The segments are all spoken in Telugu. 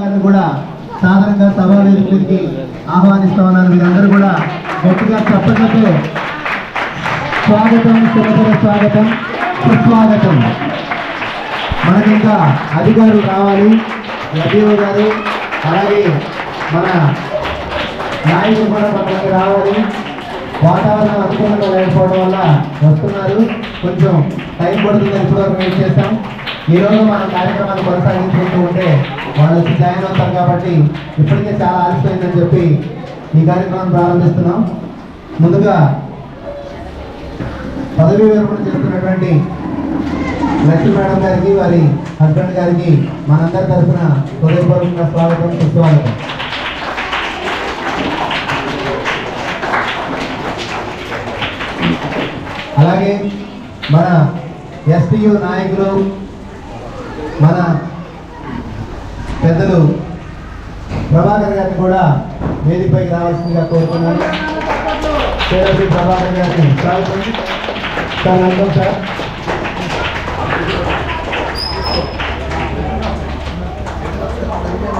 గారిని కూడా సాధారణంగా సభా వేదికలకి ఆహ్వానిస్తా ఉన్నారు. మీరందరూ కూడా గట్టిగా చెప్పట్లతో స్వాగతం, సుమధుర స్వాగతం, సుస్వాగతం. మనకి ఇంకా అధికారులు రావాలి, ఎడిఓ గారు, అలాగే మన నాయకులు కూడా మనకి రావాలి. వాతావరణం అనుకూలంగా లేకపోవడం వల్ల వస్తున్నారు, కొంచెం టైం పడుతుందని ఇప్పటివరకు వెయిట్ చేస్తాం. ఈరోజు మనం కార్యక్రమాన్ని కొనసాగించుకుంటూ ఉంటే వాళ్ళు వచ్చి జాయిన్ అవుతారు కాబట్టి ఇప్పటికే చాలా ఆలస్యమైందని చెప్పి ఈ కార్యక్రమాన్ని ప్రారంభిస్తున్నాం. ముందుగా పదవీ విరమణ చేస్తున్నటువంటి లక్ష్మీ మేడం గారికి, వారి హస్బెండ్ గారికి మనందరి తరఫున హృదయపూర్వకంగా స్వాగతం, సుస్వాగతం. అలాగే మన ఎస్టీయు నాయకులు, మన పెద్దలు ప్రభాకర్ గారిని కూడా వేదికపైకి రావాల్సిందిగా కోరుతున్నాను. శ్రీ ప్రభాకర్ గారిని స్వాగతం సార్. Welcome sir.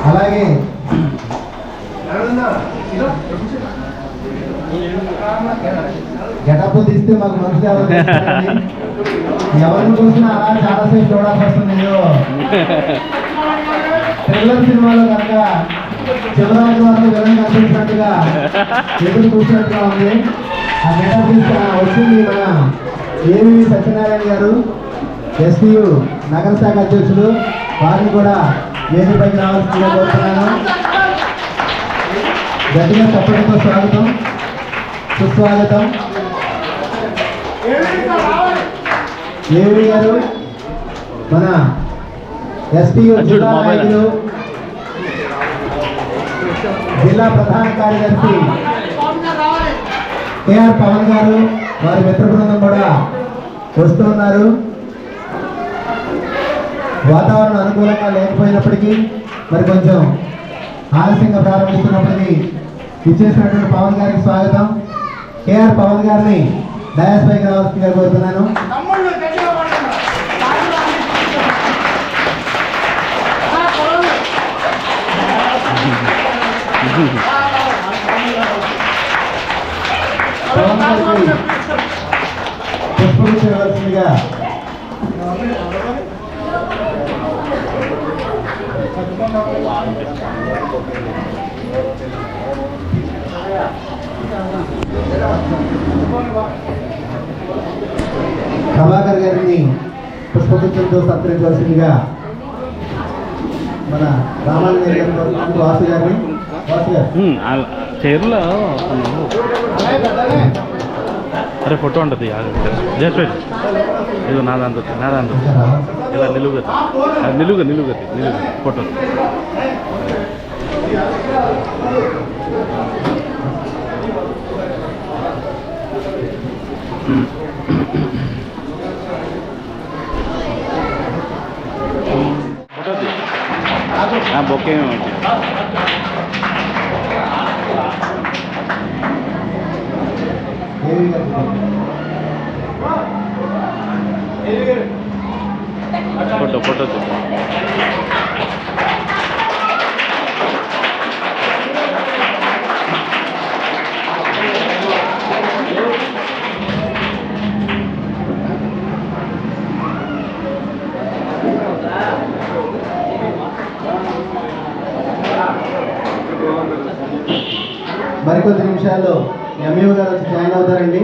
అలాగే గెటప్ తీస్తే మాకు మనసు ఎవరిని చూసినా అలా చాలాసేపు చూడాల్సి వస్తుంది. థ్రిల్లర్ సినిమాలో కనుక శివరాజు వారిని విలన్ కనిపించినట్టుగా ఎదురు చూసినట్టుగా ఉంది. ఆ గెటప్ తీస్తే వచ్చింది మన ఏవి సత్యనారాయణ గారు, ఎస్టీయు నగర శాఖ అధ్యక్షులు. వారిని కూడా వేదికపైకి రావాల్సిందిగా కోరుతున్నాను. గట్టిగా తప్పటితో స్వాగతం, సుస్వాగతం. ఏవి గారు మన ఎస్టీయు జిల్లా నాయకులు, జిల్లా ప్రధాన కార్యదర్శి కేఆర్ పవన్ గారు, వారి మిత్ర బృందం కూడా వస్తూ ఉన్నారు. వాతావరణం అనుకూలంగా లేకపోయినప్పటికీ మరి కొంచెం ఆలస్యంగా ప్రారంభిస్తున్నప్పటికీ ఇచ్చేసినటువంటి పవన్ గారికి స్వాగతం. కేఆర్ పవన్ గారిని డయాస్ పైకి రావాల్సిందిగా కోరుతున్నాను. పవన్ గారికి పుష్పగుచ్చవలసిందిగా ప్రభాకర్ గారిని పుష్పగుచ్చంతో సత్కరించవలసిందిగా మన రామాంజనేయ వాసు గారిని. వాసు గారు చైర్లో అరే ఫోటో ఉంటుంది జస్ట్ ఇది నాదంత ఇలా నిలువుగతి, అది నిలువుగతి ఫోటో. బొక్కే ఫోటో మరికొద్ది నిమిషాల్లో ఎంఈఓ గారు వచ్చి జాయిన్ అవుతారండి.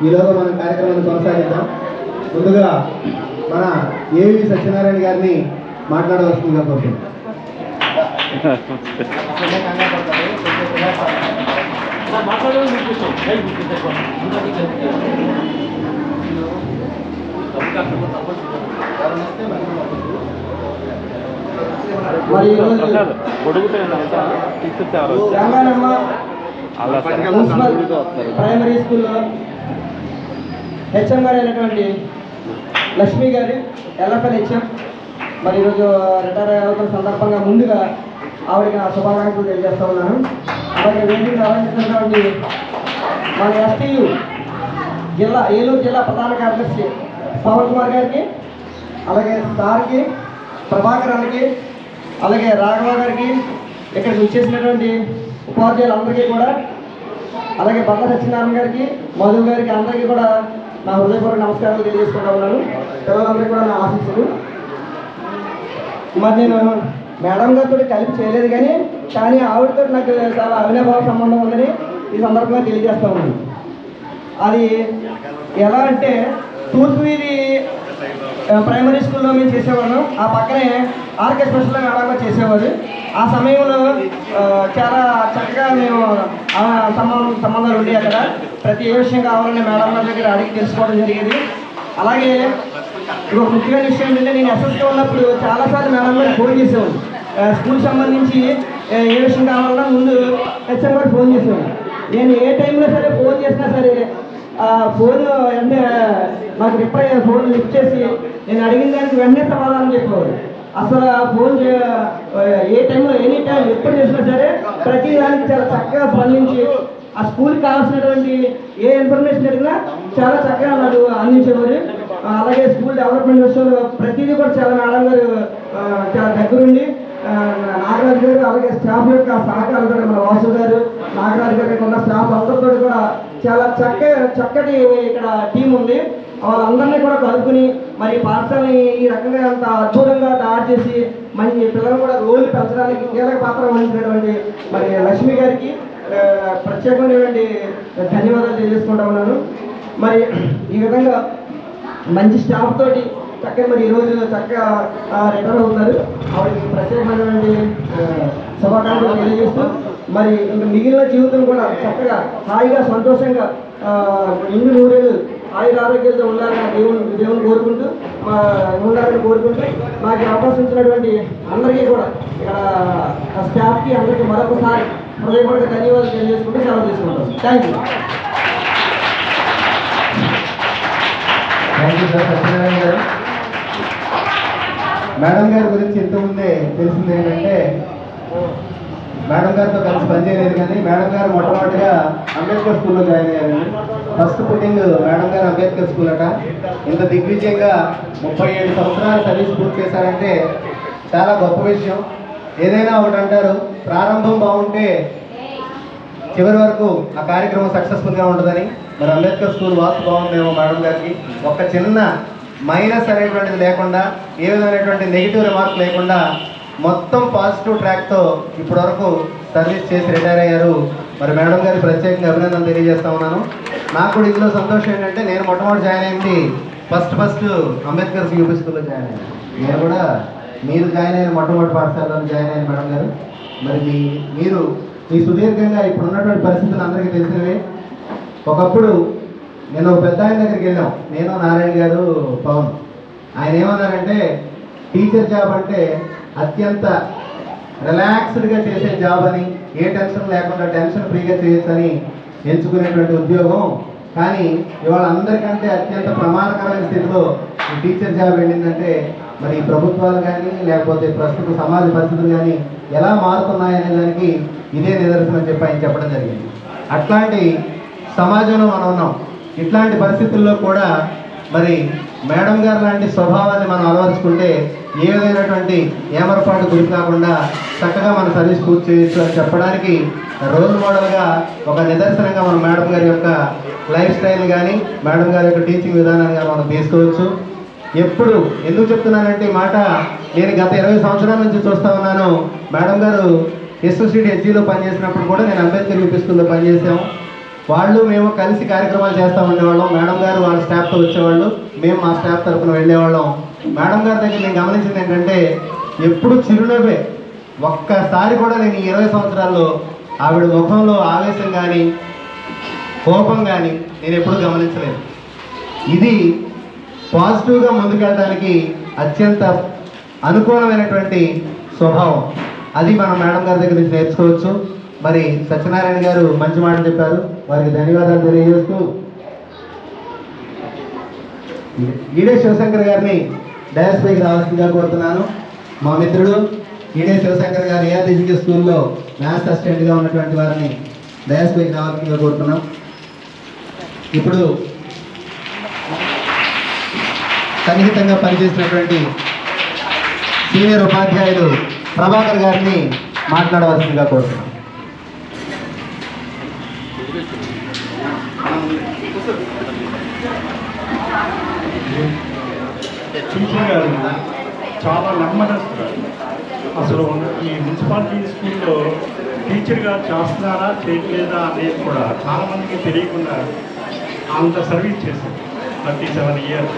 ఈలోగా మనం కార్యక్రమాన్ని కొనసాగిద్దాం. ముందుగా మన ఏవి సత్యనారాయణ గారిని మాట్లాడవలసిందిగా కోరుతున్నాం. ప్రైమరీ స్కూల్లో హెచ్ఎం గారు అయినటువంటి లక్ష్మి గారి ఎల్ఎఫ్ఎల్ హెచ్ఎం మరి ఈరోజు రిటైర్ అవుతున్న సందర్భంగా ముందుగా ఆవిడకి నా శుభాకాంక్షలు తెలియజేస్తా ఉన్నాను. అలాగే వేదికను అలంకరించినటువంటి మన ఎస్టీయు ఏలూరు జిల్లా ప్రధాన కార్యదర్శి పవన్ కుమార్ గారికి, అలాగే సార్కి, ప్రభాకర్ అన్నకి, అలాగే రాఘవ గారికి, ఇక్కడికి వచ్చేసినటువంటి ఉపాధ్యాయులందరికీ కూడా, అలాగే బండ్ల సత్యనారాయణ గారికి, మధు గారికి అందరికీ కూడా నా హృదయపూర్వక నమస్కారాలు తెలియజేసుకుంటా ఉన్నాను. పిల్లలందరికీ కూడా నా ఆశీస్సులు. మరి నేను మేడం గారితో కలిపి చేయలేదు కానీ ఆవిడతో నాకు చాలా అవినాభావ సంబంధం ఉందని ఈ సందర్భంగా తెలియజేస్తా ఉన్నాను. అది ఎలా అంటే తూర్పు వీధి ప్రైమరీ స్కూల్లో మేము చేసేవాళ్ళం. ఆ పక్కనే ఆర్కే స్పెషల్లో మేడంగా చేసేవారు. ఆ సమయంలో చాలా చక్కగా మేము సంబంధాలు ఉండేవి. అక్కడ ప్రతి ఏ విషయం కావాలని మేడం గారి దగ్గర అడిగి తెలుసుకోవడం జరిగేది. అలాగే ఒక ముఖ్యమైన విషయం ఏంటంటే నేను ఎస్ఎస్గా ఉన్నప్పుడు చాలాసార్లు మేడం గారికి ఫోన్ చేసేవాడు. స్కూల్ సంబంధించి ఏ విషయం కావాలన్నా ముందు హెచ్ఎం గారు ఫోన్ చేసేవాడు. నేను ఏ టైంలో సరే ఫోన్ చేసినా సరే ఫోన్ వెంటనే నాకు రిప్లై ఫోన్ లిఫ్ట్ చేసి నేను అడిగిన దానికి వెంటనే సమాధానం చెప్పేవాడు. అసలు ఫోన్ ఏ టైంలో ఎనీ టైం ఎప్పుడు చేసినా సరే ప్రతి దానికి చాలా చక్కగా స్పందించి ఆ స్కూల్కి కావాల్సినటువంటి ఏ ఇన్ఫర్మేషన్ అడిగినా చాలా చక్కగా నాకు అందించేవారు. అలాగే స్కూల్ డెవలప్మెంట్ విషయంలో ప్రతిదీ కూడా చాలా మేడం గారు చాలా దగ్గరుండి నాగరాజు గారు, అలాగే స్టాఫ్ యొక్క సహకారం కూడా మన వాసు గారు, నాగరాజు గారికి ఉన్న స్టాఫ్ అందరితో కూడా చాలా చక్కటి ఇక్కడ టీం ఉంది. వాళ్ళందరినీ కూడా కలుపుకుని మరి పాఠశాలని ఈ రకంగా అంత అద్భుతంగా తయారు చేసి మంచి పిల్లలు కూడా రోజు పెంచడానికి కీలక పాత్ర వహించినటువంటి మరి లక్ష్మి గారికి ప్రత్యేకమైనటువంటి ధన్యవాదాలు తెలియజేసుకుంటా ఉన్నాను. మరి ఈ విధంగా మంచి స్టాఫ్ తోటి చక్కగా మరి ఈరోజు చక్కగా రిటైర్ అవుతున్నారు. ఆవిడకి ప్రత్యేకమైనటువంటి శుభాకాంక్షలు తెలియజేస్తూ మరి ఇంకా మిగిలిన జీవితం కూడా చక్కగా హాయిగా సంతోషంగా ఇల్లు నూరేళ్ళు ఆయుర ఆరోగ్యాలతో ఉండాలని దేవుని కోరుకుంటూ ఉండాలని కోరుకుంటూ నాకు అవకాశం ఇచ్చినటువంటి అందరికీ కూడా ఇక్కడ స్టాఫ్కి అందరికీ మరొకసారి హృదయపూర్వక ధన్యవాదాలు తెలియజేసుకుంటూ సెలవు తీసుకుంటాం. Thank you. Thank you sir Satyanarayana గారు. మేడం గారి గురించి ఇంతకుముందే తెలిసింది ఏంటంటే మేడం గారితో కలిసి పనిచేయలేదు కానీ మేడం గారు మొట్టమొదటిగా అంబేద్కర్ స్కూల్లో జాయిన్ అయ్యారండి. ఫస్ట్ పుట్టింగ్ మేడం గారు అంబేద్కర్ స్కూల్ అట. ఇంత దిగ్విజయంగా 37 సంవత్సరాలు సర్వీస్ పూర్తి చేశారంటే చాలా గొప్ప విషయం. ఏదైనా ఒకటి అంటారు, ప్రారంభం బాగుంటే చివరి వరకు ఆ కార్యక్రమం సక్సెస్ఫుల్గా ఉంటుందని. మరి అంబేద్కర్ స్కూల్ వాస్తు బాగుందేమో మేడం గారికి. ఒక చిన్న మైనస్ అనేటువంటిది లేకుండా, ఏ విధమైనటువంటి నెగిటివ్ రిమార్క్ లేకుండా మొత్తం పాజిటివ్ ట్రాక్తో ఇప్పటి వరకు సర్వీస్ చేసి రిటైర్ అయ్యారు. మరి మేడం గారికి ప్రత్యేకంగా అభినందనలు తెలియజేస్తా ఉన్నాను. నాకు కూడా ఇందులో సంతోషం ఏంటంటే నేను మొట్టమొదటి జాయిన్ అయింది ఫస్ట్ అంబేద్కర్ యూపీ స్కూల్లో జాయిన్ అయ్యాను. నేను కూడా మీరు జాయిన్ అయిన మొట్టమొదటి పాఠశాలలో జాయిన్ అయ్యాను మేడం గారు. మరి మీరు ఈ సుదీర్ఘంగా ఇప్పుడు ఉన్నటువంటి పరిస్థితులు అందరికీ తెలిసినవే. ఒకప్పుడు నేను ఒక పెద్ద ఆయన దగ్గరికి వెళ్ళాం, నేను నారాయణ గారు పవన్. ఆయన ఏమన్నారంటే టీచర్ జాబ్ అంటే అత్యంత రిలాక్స్డ్గా చేసే జాబ్ అని, ఏ టెన్షన్ లేకుండా టెన్షన్ ఫ్రీగా చేయొచ్చని ఎంచుకునేటువంటి ఉద్యోగం. కానీ ఇవాళ అందరికంటే అత్యంత ప్రమాదకరమైన స్థితిలో ఈ టీచర్ జాబ్ వెళ్ళిందంటే మరి ప్రభుత్వాలు కానీ లేకపోతే ప్రస్తుత సమాజ పరిస్థితులు కానీ ఎలా మారుతున్నాయనే దానికి ఇదే నిదర్శనం చెప్పి ఆయన చెప్పడం జరిగింది. అట్లాంటి సమాజంలో మనం ఉన్నాం. ఇట్లాంటి పరిస్థితుల్లో కూడా మరి మేడం గారు లాంటి స్వభావాన్ని మనం అలవరుచుకుంటే ఏ విధమైనటువంటి ఏమరపాటు గురి కాకుండా చక్కగా మన సర్వీస్ పూర్తి చేయొచ్చు అని చెప్పడానికి రోల్ మోడల్గా ఒక నిదర్శనంగా మనం మేడం గారి యొక్క లైఫ్ స్టైల్ కానీ మేడం గారి యొక్క టీచింగ్ విధానాన్ని కానీ మనం తీసుకోవచ్చు. ఎప్పుడు ఎందుకు చెప్తున్నానంటే ఈ మాట, నేను గత 20 సంవత్సరాల నుంచి చూస్తూ ఉన్నాను. మేడం గారు ఎస్ఎస్సిటీ హెచ్జీలో పనిచేసినప్పుడు కూడా నేను అంబేద్కర్ యూపీ స్కూల్లో పనిచేసాము. వాళ్ళు మేము కలిసి కార్యక్రమాలు చేస్తూ ఉండేవాళ్ళం. మేడం గారు వాళ్ళ స్టాఫ్తో వచ్చేవాళ్ళు, మేము మా స్టాఫ్ తరఫున వెళ్ళేవాళ్ళం. మేడం గారి దగ్గర నేను గమనించింది ఏంటంటే ఎప్పుడు చిరునవ్వే. ఒక్కసారి కూడా నేను ఈ 20 సంవత్సరాల్లో ఆవిడ ముఖంలో ఆవేశం కానీ కోపం కానీ నేను ఎప్పుడూ గమనించలేదు. ఇది పాజిటివ్గా ముందుకెళ్ళడానికి అత్యంత అనుకూలమైనటువంటి స్వభావం. అది మనం మేడం గారి దగ్గర నుంచి నేర్చుకోవచ్చు. మరి సత్యనారాయణ గారు మంచి మాట చెప్పారు, వారికి ధన్యవాదాలు తెలియజేస్తూ ఈడే శివశంకర్ గారిని డయాస్ పైకి రావాల్సిందిగా కోరుతున్నాను. మా మిత్రుడు ఈడే శివశంకర్ గారు ఏఆర్టీసీ స్కూల్లో మ్యాథ్స్ అసిస్టెంట్గా ఉన్నటువంటి వారిని డయాస్ పైకి రావాల్సిందిగా కోరుతున్నాం. ఇప్పుడు సన్నిహితంగా పనిచేసినటువంటి సీనియర్ ఉపాధ్యాయులు ప్రభాకర్ గారిని మాట్లాడవలసిందిగా కోరుతున్నాం. టీచర్ గారు చాలా నెమ్మదస్తున్నారు. అసలు ఈ మున్సిపాలిటీ స్కూల్లో టీచర్ గారు చేస్తున్నారా చేయట్లేదా అనేది కూడా చాలామందికి తెలియకుండా అంత సర్వీస్ చేశారు. 37 ఇయర్స్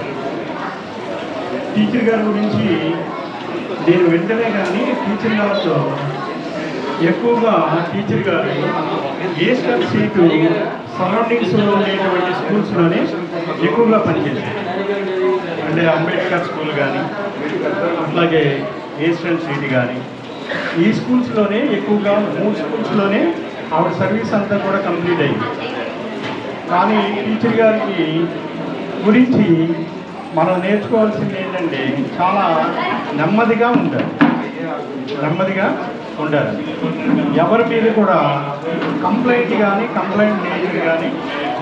టీచర్ గారి గురించి నేను వెంటనే కానీ టీచర్ గారితో ఎక్కువగా టీచర్ గారు ఏస్టర్ సీటు సరౌండింగ్స్లో ఉండేటువంటి స్కూల్స్లోనే ఎక్కువగా పనిచేశారు. అంటే అంబేద్కర్ స్కూల్ కానీ అట్లాగే ఏస్టర్ సీట్ కానీ ఈ స్కూల్స్లోనే ఎక్కువగా 3 స్కూల్స్లోనే ఆవిడ సర్వీస్ అంతా కూడా కంప్లీట్ అయింది. కానీ టీచర్ గారికి గురించి మనం నేర్చుకోవాల్సింది ఏంటంటే చాలా నెమ్మదిగా ఉండాలి. ఎవరి మీద కూడా కంప్లైంట్ నేచర్ కానీ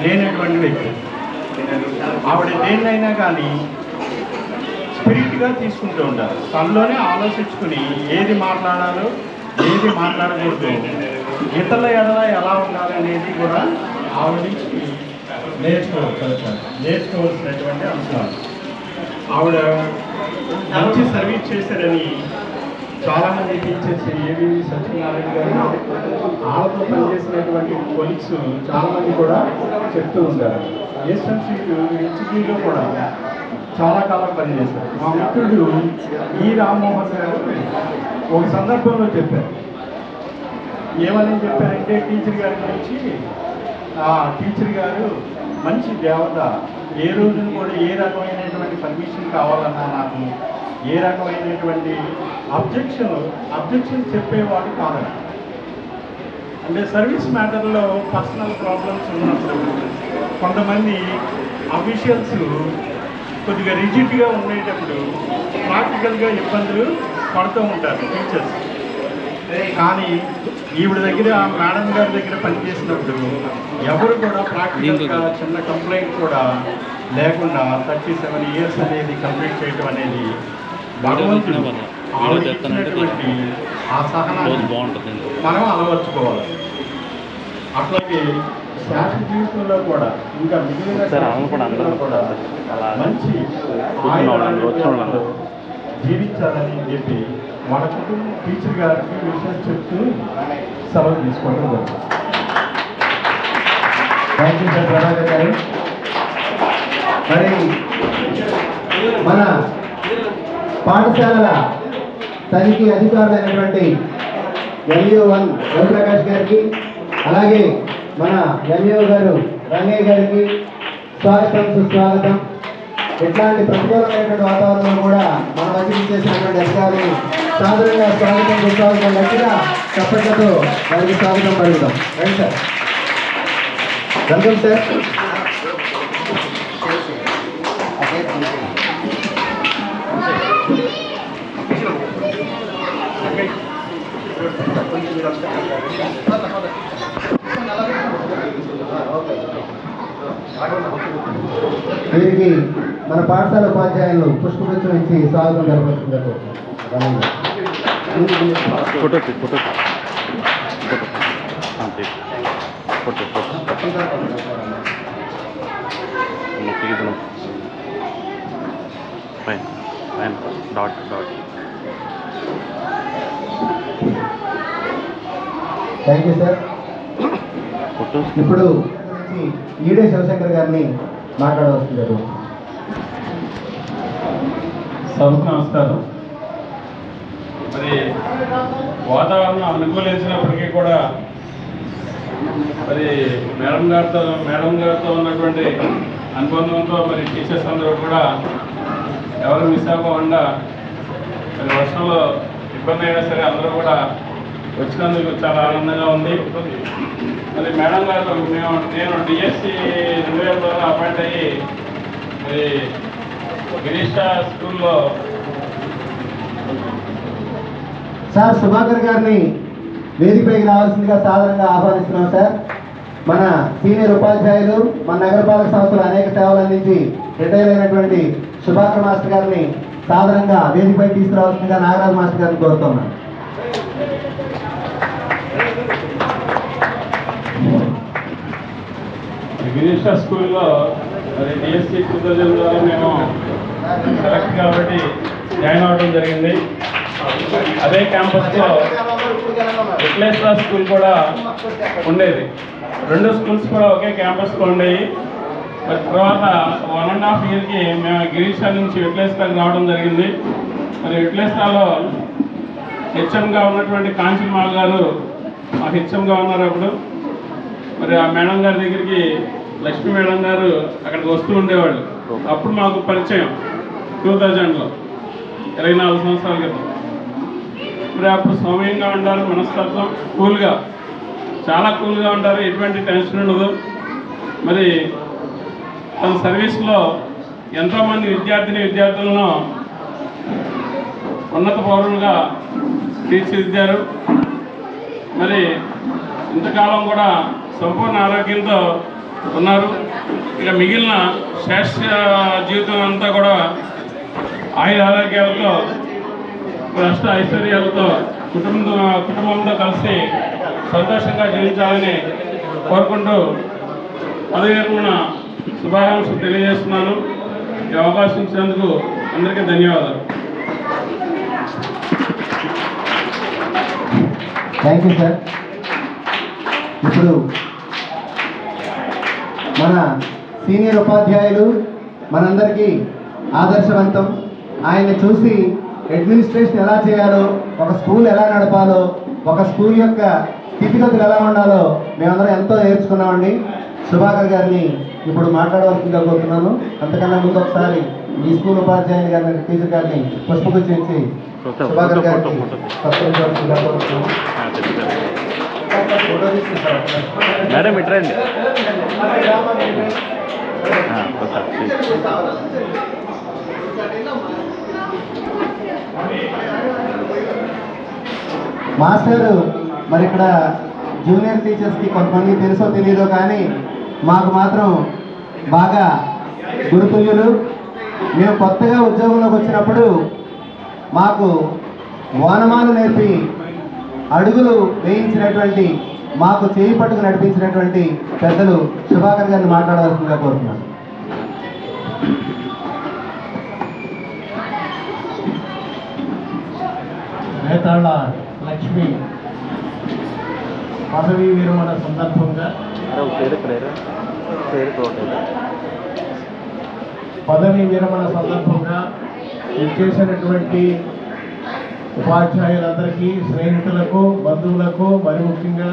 లేనటువంటి వ్యక్తి. ఆవిడ దేన్నైనా కానీ స్పిరిట్గా తీసుకుంటూ ఉంటారు. తనలోనే ఆలోచించుకుని ఏది మాట్లాడాలో ఏది మాట్లాడకూడదు, ఇతరుల ఎడల ఎలా ఉండాలి అనేది కూడా ఆవిడ నుంచి నేర్చుకోవాల్సినటువంటి అంశాలు. ఆవిడ మంచి సర్వీస్ చేశారని చాలామంది టీచర్స్ ఏవి సత్యనారాయణ గారు ఆవిడతో పనిచేసినటువంటి కొలీగ్స్ చాలామంది కూడా చెప్తూ ఉంటారు. ఎస్ఎంసీలు హెచ్డీలో కూడా చాలా కాలం పనిచేశారు. మా మిత్రుడు ఈ రామ్మోహన్ గారు ఒక సందర్భంలో చెప్పారు. ఏమని చెప్పారంటే టీచర్ గారి గురించి, టీచర్ గారు మంచి దేవత, ఏ రోజున కూడా ఏ రకమైనటువంటి పర్మిషన్ కావాలన్నా నాకు ఏ రకమైనటువంటి అబ్జెక్షన్ చెప్పేవాడు కాదండి. అంటే సర్వీస్ మ్యాటర్లో పర్సనల్ ప్రాబ్లమ్స్ ఉన్నప్పుడు కొంతమంది అఫీషియల్స్ కొద్దిగా రిజిడ్గా ఉండేటప్పుడు ప్రాక్టికల్గా ఇబ్బందులు పడుతూ ఉంటారు టీచర్స్. కానీ ఈవిడ దగ్గర మేడం గారి దగ్గర పనిచేసినప్పుడు ఎవరు కూడా ప్రాక్టికల్గా చిన్న కంప్లైంట్ కూడా లేకుండా 37 ఇయర్స్ అనేది కంప్లీట్ చేయడం అనేది భగవంతుడు ఆలోచించినటువంటి ఆ సహనాన్ని మనం అలవర్చుకోవాలి. అట్లాగే శాశ్వత జీవితంలో కూడా ఇంకా మిగిలిన కూడా మంచి ఆయుర్వేదంలో జీవించాలని చెప్పి మన కుటుంబం టీచర్ గారికి విషయం చెప్తూ సెలవు తీసుకోవడం జరుగుతుంది. థ్యాంక్ యూ సార్ ప్రభాకర్ గారు. మరి మన పాఠశాలల తనిఖీ అధికారులైనటువంటి LU1 రవిప్రకాష్ గారికి, అలాగే మన ఎంఈఓ గారు రంగయ్య గారికి స్వాగతం, సుస్వాగతం. ఇట్లాంటి ప్రతికూలమైనటువంటి వాతావరణంలో కూడా మన మధ్యకి చేసినటువంటి అధికారులు సాధారణంగా స్వాగతం, సుస్వాగతం గట్టిగా చప్పట్లతో వారికి స్వాగతం పలుకుతాం. Right sir, welcome sir. వీరికి మన పాఠశాల ఉపాధ్యాయులు పుష్పగుచ్చం ఇచ్చి స్వాగతం జరపవలసిందిగా కోరుతున్నాం. Thank you sir. ఇప్పుడు ఈడే శివశంకర్ గారిని మాట్లాడవలసింది. సభకు నమస్కారం. మరి వాతావరణం అనుకూలించినప్పటికీ కూడా మరి మేడం గారితో ఉన్నటువంటి అనుబంధంతో మరి టీచర్స్ అందరూ కూడా ఎవరు మిస్ అవ్వకుండా మరి వర్షంలో ఇబ్బంది అయినా సరే అందరూ కూడా వచ్చినందుకు చాలా ఆనందంగా ఉంది. మరి మేడం గారు నేను డిఎస్సి 2000లో అపాయింట్ అయ్యి మరి గిరీష స్కూల్లో సార్ సుభాకర్ గారిని వేదికపైకి రావాల్సిందిగా సాధారణంగా ఆహ్వానిస్తున్నాం సార్. మన సీనియర్ ఉపాధ్యాయులు, మన నగరపాలక సంస్థలు అనేక సేవలు అందించి రిటైర్ అయినటువంటి సుభాకర్ మాస్టర్ గారిని సాధారణంగా వేదికపై తీసుకురావాల్సిందిగా నాగరాజు మాస్టర్ గారిని కోరుతున్నాం. గిరీష స్కూల్లో మరి డిఎస్సి 2000 ద్వారా మేము సెలెక్ట్ కాబట్టి జాయిన్ అవ్వడం జరిగింది. అదే క్యాంపస్లో విశ్లేషణ స్కూల్ కూడా ఉండేది. 2 స్కూల్స్ కూడా ఒకే క్యాంపస్లో ఉండేవి. మరి తర్వాత 1.5 ఇయర్కి మేము గిరీష నుంచి విశ్లేషణకు రావడం జరిగింది. మరి విశ్లేషణలో హెచ్ఎంగా ఉన్నటువంటి కాంచనమాల గారు మా హెచ్ఎంగా ఉన్నారు అప్పుడు. మరి ఆ మేడం గారి దగ్గరికి లక్ష్మీ మేడం గారు అక్కడికి వస్తూ ఉండేవాళ్ళు. అప్పుడు మాకు పరిచయం 2000లో 24 సంవత్సరాల క్రితం. మరి అప్పుడు సౌమ్యంగా ఉంటారు, మనస్తత్వం కూల్గా, చాలా కూల్గా ఉంటారు, ఎటువంటి టెన్షన్ ఉండదు. మరి తన సర్వీస్లో ఎంతోమంది విద్యార్థులను ఉన్నత పౌరులుగా తీర్చిదిద్దారు. మరి ఇంతకాలం కూడా సంపూర్ణ ఆరోగ్యంతో ఉన్నారు. ఇక మిగిలిన శ్రేష్ఠ జీవితం అంతా కూడా ఆయుర ఆరోగ్యాలతో, అష్ట ఐశ్వర్యాలతో కుటుంబంతో కలిసి సంతోషంగా జీవించాలని కోరుకుంటూ పదవి విరమణ శుభాకాంక్షలు తెలియజేస్తున్నాను. ఈ అవకాశం ఇచ్చినందుకు అందరికీ ధన్యవాదాలు. Thank you sir. ఇప్పుడు మన సీనియర్ ఉపాధ్యాయులు మనందరికీ ఆదర్శవంతం. ఆయన్ని చూసి అడ్మినిస్ట్రేషన్ ఎలా చేయాలో, ఒక స్కూల్ ఎలా నడపాలో, ఒక స్కూల్ యొక్క స్థితిగతులు ఎలా ఉండాలో మేమందరం ఎంతో నేర్చుకున్నామండి. సుభాకర్ గారిని ఇప్పుడు మాట్లాడవలసిందిగా కోరుతున్నాను. అంతకన్నా ముందు ఒకసారి ఈ స్కూల్ ఉపాధ్యాయుని గారిని, టీచర్ గారిని పుష్పగుచ్ఛం ఇచ్చి సుభాకర్ గారిని సత్కరించవలసిందిగా కోరుతున్నాను. మేడం ఇట్రండి. మాస్టర్ మరి ఇక్కడ జూనియర్ టీచర్స్కి కొంతమంది తెలుసో తెలియదో కానీ మాకు మాత్రం బాగా గురుతుల్యులు. మేము కొత్తగా ఉద్యోగంలోకి వచ్చినప్పుడు మాకు ఓనమాలు నేర్పి అడుగులు వేయించినటువంటి, మాకు చేయి పట్టుకు నడిపించినటువంటి పెద్దలు సుభాకర్ గారిని మాట్లాడవలసిందిగా కోరుతున్నాను. నేతాళ్ళ లక్ష్మి పదవీ విరమణ సందర్భంగా చేసినటువంటి ఉపాధ్యాయులందరికీ, స్నేహితులకు, బంధువులకు, మరి ముఖ్యంగా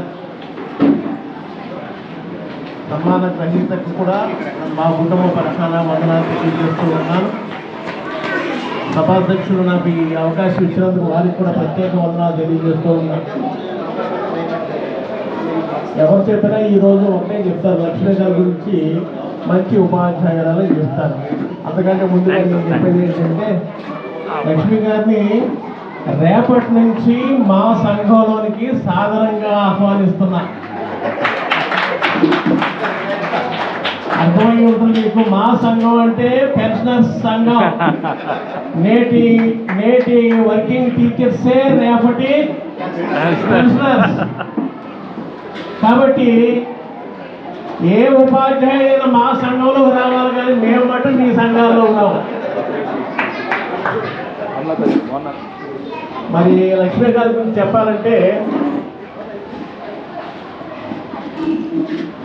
సన్మాన గ్రహీతకు కూడా మా కుటుంబ పక్షాన వందనాలు తెలియజేస్తూ ఉన్నాను. సభాధ్యక్షులు నాకు ఈ అవకాశం ఇచ్చినందుకు వారికి కూడా ప్రత్యేక వందనాలు తెలియజేస్తూ ఉన్నాను. ఎవరు చెప్పినా ఈరోజు ఒకటే చెప్తారు, లక్ష్మీ గారి గురించి మంచి ఉపాధ్యాయురాలని చెప్తారు. అంతకంటే ముందుగా నేను చెప్పేది ఏంటంటే, లక్ష్మీ గారిని రేపటి నుంచి మా సంఘంలోనికి సాధారణంగా ఆహ్వానిస్తున్నా. అర్థమై ఉంటుంది మీకు. మా సంఘం అంటే పెన్షనర్స్ సంఘం. నేటి వర్కింగ్ టీచర్సే రేపటి పెన్షనర్స్. కాబట్టి ఏ ఉపాధ్యాయులైనా మా సంఘంలో రావాలి, కానీ మేము మటు మీ సంఘాల్లో ఉన్నాము. మరి లక్ష్మీ గారి గురించి చెప్పాలంటే,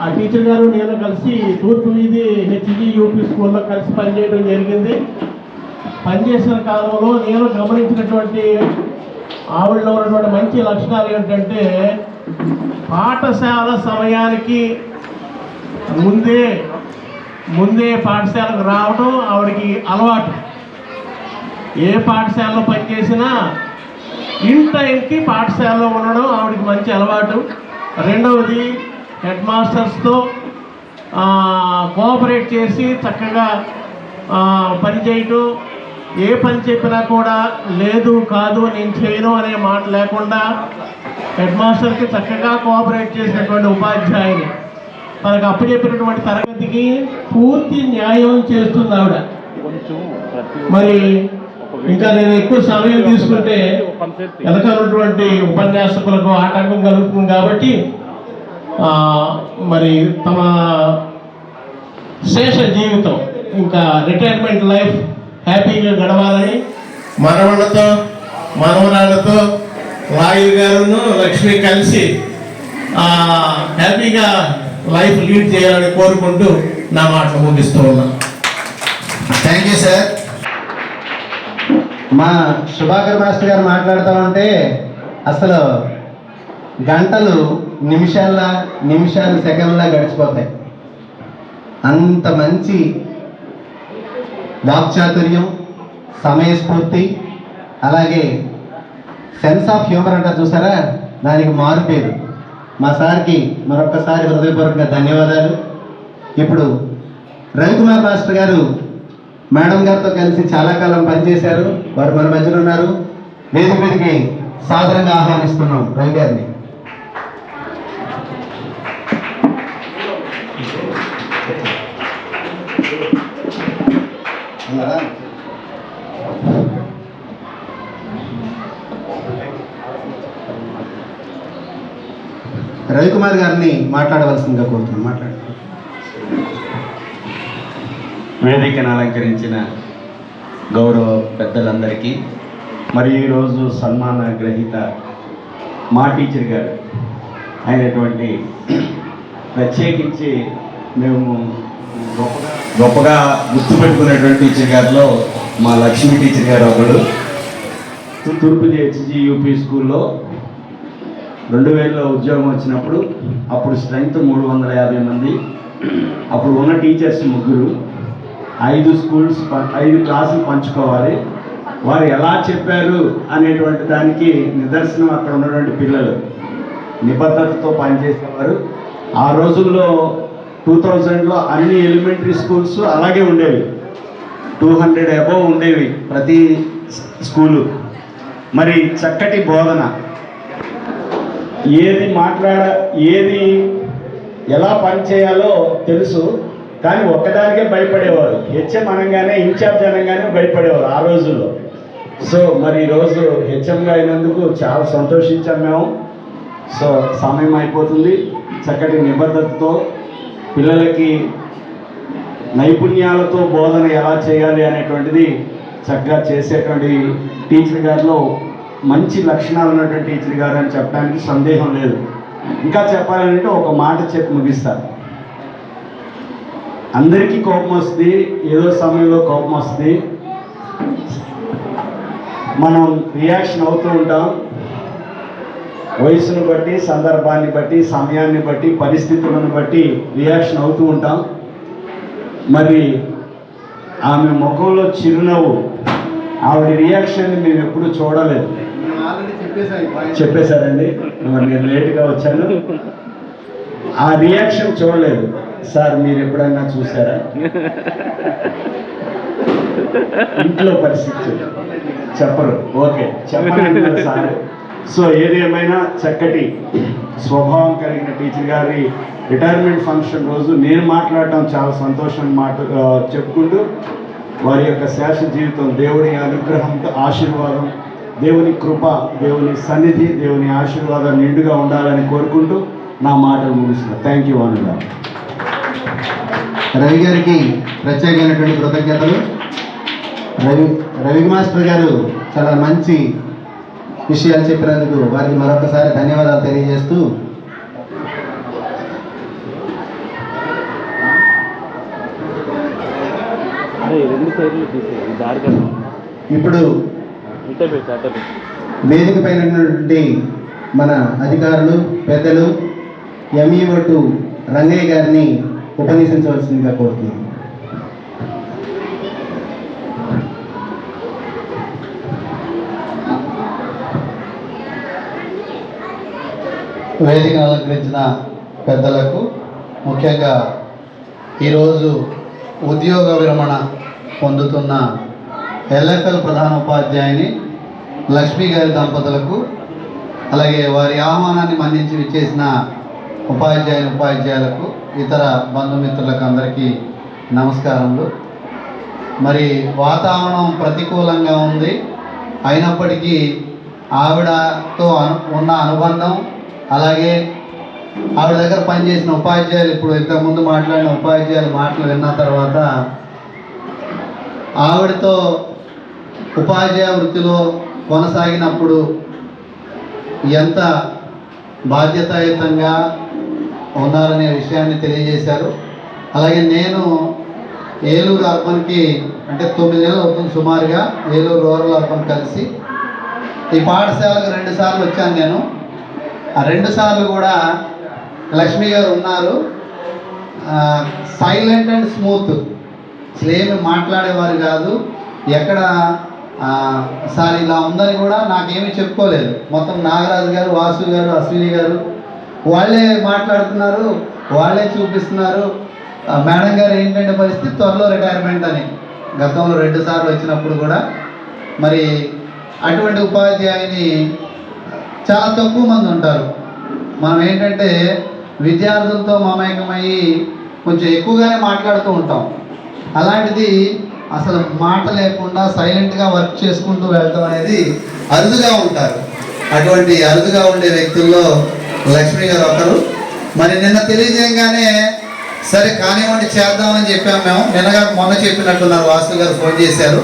ఆ టీచర్ గారు నేను కలిసి తూర్పు వీధి హెచ్జి యూపీ స్కూల్లో కలిసి పనిచేయడం జరిగింది. పనిచేసిన కాలంలో నేను గమనించినటువంటి ఆవిడలో ఉన్నటువంటి మంచి లక్షణాలు ఏంటంటే, పాఠశాల సమయానికి ముందే పాఠశాలకు రావడం ఆవిడకి అలవాటు. ఏ పాఠశాలలో పనిచేసినా ఇన్ టైంకి పాఠశాలలో ఉండడం ఆవిడకి మంచి అలవాటు. రెండవది, హెడ్ మాస్టర్స్తో కోఆపరేట్ చేసి చక్కగా పనిచేయటం. ఏ పని చెప్పినా కూడా లేదు, కాదు, నేను చేయను అనే మాట లేకుండా హెడ్ మాస్టర్కి చక్కగా కోఆపరేట్ చేసినటువంటి ఉపాధ్యాయుని. తనకు అప్పచెప్పినటువంటి తరగతికి పూర్తి న్యాయం చేస్తుంది ఆవిడ. మరి ఇంకా నేను ఎక్కువ సమయం తీసుకుంటే వెనకన్నటువంటి ఉపన్యాసకులకు ఆటంకం కలుగుతుంది. కాబట్టి మరి తమ శేష జీవితం ఇంకా రిటైర్మెంట్ లైఫ్ హ్యాపీగా గడవాలని మనవళ్ళతో మనవరాళ్ళతో రాయు గారును లక్ష్మి కలిసి హ్యాపీగా లైఫ్ లీడ్ చేయాలని కోరుకుంటూ నా మాటలు ముగిస్తూ ఉన్నాను. Thank you sir. మా సుభాకర్ మాస్టర్ గారు మాట్లాడుతూ ఉంటే అసలు గంటలు నిమిషాలు సెకండ్లా గడిచిపోతాయి. అంత మంచి వాక్చాతుర్యం, సమయస్ఫూర్తి, అలాగే సెన్స్ ఆఫ్ హ్యూమర్ అంటారు చూసారా, దానికి మారు పేరు. మా సార్కి మరొక్కసారి హృదయపూర్వకంగా ధన్యవాదాలు. ఇప్పుడు రవికుమార్ మాస్టర్ గారు మేడం గారితో కలిసి చాలా కాలం పనిచేశారు. వారు మన మధ్యలో ఉన్నారు. వేదిక మీదకి సాదరంగా ఆహ్వానిస్తున్నాం రవి గారిని. రవికుమార్ గారిని మాట్లాడవలసిందిగా కోరుతున్నాం. మాట్లాడండి. వేదికను అలంకరించిన గౌరవ పెద్దలందరికీ, మరి ఈరోజు సన్మాన గ్రహీత మా టీచర్ గారు అయినటువంటి, ప్రత్యేకించి మేము గొప్పగా గుర్తుపెట్టుకునేటువంటి టీచర్ గారిలో మా లక్ష్మీ టీచర్ గారు ఒకడు. తూర్పు హెచ్జి యూపీ స్కూల్లో 2000లో ఉద్యోగం వచ్చినప్పుడు అప్పుడు స్ట్రెంగ్త్ 350 మంది. అప్పుడు ఉన్న టీచర్స్ 3. 5 క్లాసులు పంచుకోవాలి. వారు ఎలా చెప్పారు అనేటువంటి దానికి నిదర్శనం అక్కడ ఉన్నటువంటి పిల్లలు నిబద్ధతతో పనిచేసేవారు. ఆ రోజుల్లో 2000లో అన్ని ఎలిమెంటరీ స్కూల్స్ అలాగే ఉండేవి. 200 అబోవ్ ఉండేవి ప్రతి స్కూలు. మరి చక్కటి బోధన, ఏది ఎలా పని చేయాలో తెలుసు, కానీ ఒక్కదానికే భయపడేవారు. హెచ్ఎం అనగానే, ఇన్ఛార్జ్ అనగానే భయపడేవారు ఆ రోజుల్లో. సో మరి ఈరోజు హెచ్ఎంగా అయినందుకు చాలా సంతోషించాం మేము. సో సమయం అయిపోతుంది. చక్కటి నిబద్ధతతో పిల్లలకి నైపుణ్యాలతో బోధన ఎలా చేయాలి అనేటువంటిది చక్కగా చేసేటువంటి టీచర్ గారిలో మంచి లక్షణాలు ఉన్నటువంటి టీచర్ గారు అని చెప్పడానికి సందేహం లేదు. ఇంకా చెప్పాలంటే ఒక మాట చెప్పి ముగిస్తారు. అందరికీ కోపం వస్తుంది, ఏదో సమయంలో కోపం వస్తుంది, మనం రియాక్షన్ అవుతూ ఉంటాం. వయసును బట్టి, సందర్భాన్ని బట్టి, సమయాన్ని బట్టి, పరిస్థితులను బట్టి రియాక్షన్ అవుతూ ఉంటాం. మరి ఆమె ముఖంలో చిరునవ్వు, ఆవిడ రియాక్షన్ని మేము ఎప్పుడూ చూడలేదు. చెప్పేశారండి, మరి నేను లేటుగా వచ్చాను. ఆ రియాక్షన్ చూడలేదు. సార్ మీరు ఎప్పుడైనా చూసారా? ఇంట్లో పరిస్థితి చెప్పరు. ఓకే, చెప్పండి సార్. సో ఏదేమైనా చక్కటి స్వభావం కలిగిన టీచర్ గారి రిటైర్మెంట్ ఫంక్షన్ రోజు నేను మాట్లాడటం చాలా సంతోషం చెప్పుకుంటూ, వారి యొక్క శేష జీవితం దేవుని అనుగ్రహంతో, ఆశీర్వాదం, దేవుని కృప, దేవుని సన్నిధి, దేవుని ఆశీర్వాదం నిండుగా ఉండాలని కోరుకుంటూ నా మాటలు ముగిస్తున్నాను. థ్యాంక్ యూ అన్న. రవి గారికి ప్రత్యేకమైనటువంటి కృతజ్ఞతలు. రవి మాస్టర్ గారు చాలా మంచి విషయాలు చెప్పినందుకు వారికి మరొకసారి ధన్యవాదాలు తెలియజేస్తూ, ఇప్పుడు వేదిక పైనటువంటి మన అధికారులు, పెద్దలు, ఎంఈఓ2 రంగయ్య గారిని ఉపన్యసించవలసిందిగా కోరుతున్నాం. వేదిక అలంకరించిన పెద్దలకు, ముఖ్యంగా ఈరోజు ఉద్యోగ విరమణ పొందుతున్న ఎల్ఎఫ్ఎల్ ప్రధానోపాధ్యాయుని లక్ష్మీ గారి దంపతులకు, అలాగే వారి ఆహ్వానాన్ని మన్నించి విచ్చేసిన ఉపాధ్యాయులకు, ఇతర బంధుమిత్రులకు అందరికీ నమస్కారములు. మరి వాతావరణం ప్రతికూలంగా ఉంది, అయినప్పటికీ ఆవిడతో ఉన్న అనుబంధం, అలాగే ఆవిడ దగ్గర పనిచేసిన ఉపాధ్యాయులు, ఇప్పుడు ఇంతకుముందు మాట్లాడిన ఉపాధ్యాయుల మాటలు విన్న తర్వాత ఆవిడతో ఉపాధ్యాయ వృత్తిలో కొనసాగినప్పుడు ఎంత బాధ్యతాయుతంగా ఉన్నారనే విషయాన్ని తెలియజేశారు. అలాగే నేను ఏలూరు అర్బన్కి అంటే 9 నెలలు అవుతుంది సుమారుగా, ఏలూరు రూరల్ అర్బన్ కలిసి ఈ పాఠశాలకు 2 సార్లు వచ్చాను నేను. ఆ 2 సార్లు కూడా లక్ష్మి గారు ఉన్నారు. సైలెంట్ అండ్ స్మూత్, అసలు ఏమి మాట్లాడేవారు కాదు. ఎక్కడ సార్ ఇలా ఉందని కూడా నాకేమీ చెప్పుకోలేదు. మొత్తం నాగరాజు గారు, వాసు గారు, అశ్విని గారు వాళ్ళే మాట్లాడుతున్నారు, వాళ్ళే చూపిస్తున్నారు. మేడం గారు ఏంటంటే పరిస్థితి త్వరలో రిటైర్మెంట్ అని గతంలో 2 సార్లు వచ్చినప్పుడు కూడా. మరి అటువంటి ఉపాధ్యాయుని చాలా తక్కువ మంది ఉంటారు. మనం ఏంటంటే విద్యార్థులతో మమేకమయ్యి కొంచెం ఎక్కువగానే మాట్లాడుతూ ఉంటాం. అలాంటిది అసలు మాట లేకుండా సైలెంట్గా వర్క్ చేసుకుంటూ వెళ్తాం అనేది అరుదుగా ఉంటారు. అటువంటి అరుదుగా ఉండే వ్యక్తుల్లో లక్ష్మి గారు ఒకరు. మరి నిన్న తెలియజేయగానే సరే కానివ్వండి చేద్దామని చెప్పాము మేము. మొన్న చెప్పినట్టున్నారు, వాసు గారు ఫోన్ చేశారు.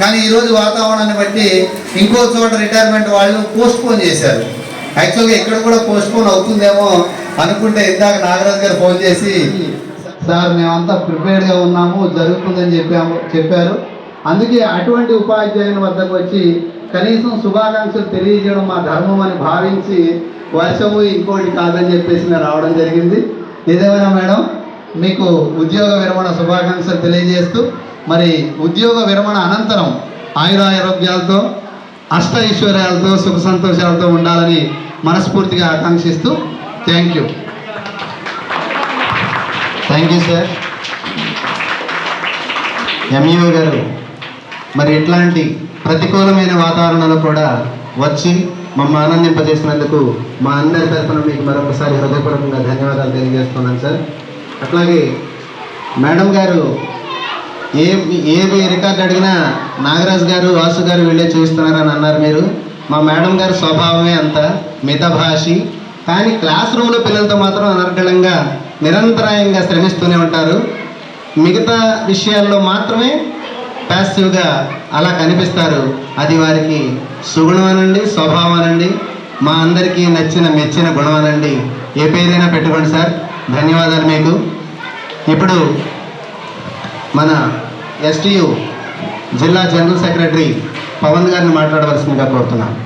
కానీ ఈరోజు వాతావరణాన్ని బట్టి ఇంకో చోట రిటైర్మెంట్ వాళ్ళు పోస్ట్పోన్ చేశారు. యాక్చువల్గా ఇక్కడ కూడా పోస్ట్పోన్ అవుతుందేమో అనుకుంటే ఇందాక నాగరాజు గారు ఫోన్ చేసి సార్ మేమంతా ప్రిపేర్డ్గా ఉన్నాము, జరుగుతుందని చెప్పారు. అందుకే అటువంటి ఉపాధ్యాయుని వద్దకు వచ్చి కనీసం శుభాకాంక్షలు తెలియజేయడం మా ధర్మం అని భావించి వర్షము ఇంకోటి కాదని చెప్పేసి నేను రావడం జరిగింది. ఏదేమైనా మేడం మీకు ఉద్యోగ విరమణ శుభాకాంక్షలు తెలియజేస్తూ, మరి ఉద్యోగ విరమణ అనంతరం ఆయురారోగ్యాలతో అష్ట ఐశ్వర్యాలతో సుఖ సంతోషాలతో ఉండాలని మనస్ఫూర్తిగా ఆకాంక్షిస్తూ థ్యాంక్ యూ సార్. ఎంఈఓ గారు మరి ఇట్లాంటి ప్రతికూలమైన వాతావరణంలో కూడా వచ్చి మమ్మల్ని ఆనందింపజేసినందుకు మా అందరి తరఫున మీకు మరొకసారి హృదయపూర్వకంగా ధన్యవాదాలు తెలియజేస్తున్నాను సార్. అట్లాగే మేడం గారు ఏ రికార్డు అడిగినా నాగరాజు గారు, వాసు గారు వీళ్ళే చూస్తున్నారని అన్నారు మీరు. మా మేడం గారి స్వభావమే అంత మితభాషి, కానీ క్లాస్ రూమ్లో పిల్లలతో మాత్రం అనర్గళంగా నిరంతరాయంగా శ్రమిస్తూనే ఉంటారు. మిగతా విషయాల్లో మాత్రమే ప్యాసివ్గా అలా కనిపిస్తారు. అది వారికి సుగుణం అనండి, స్వభావం అనండి, మా అందరికీ నచ్చిన మెచ్చిన గుణం అనండి, ఏ పేరైనా పెట్టుకోండి సార్. ధన్యవాదాలు మీకు. ఇప్పుడు మన ఎస్టీయు జిల్లా జనరల్ సెక్రటరీ పవన్ గారిని మాట్లాడవలసిందిగా కోరుతున్నాను.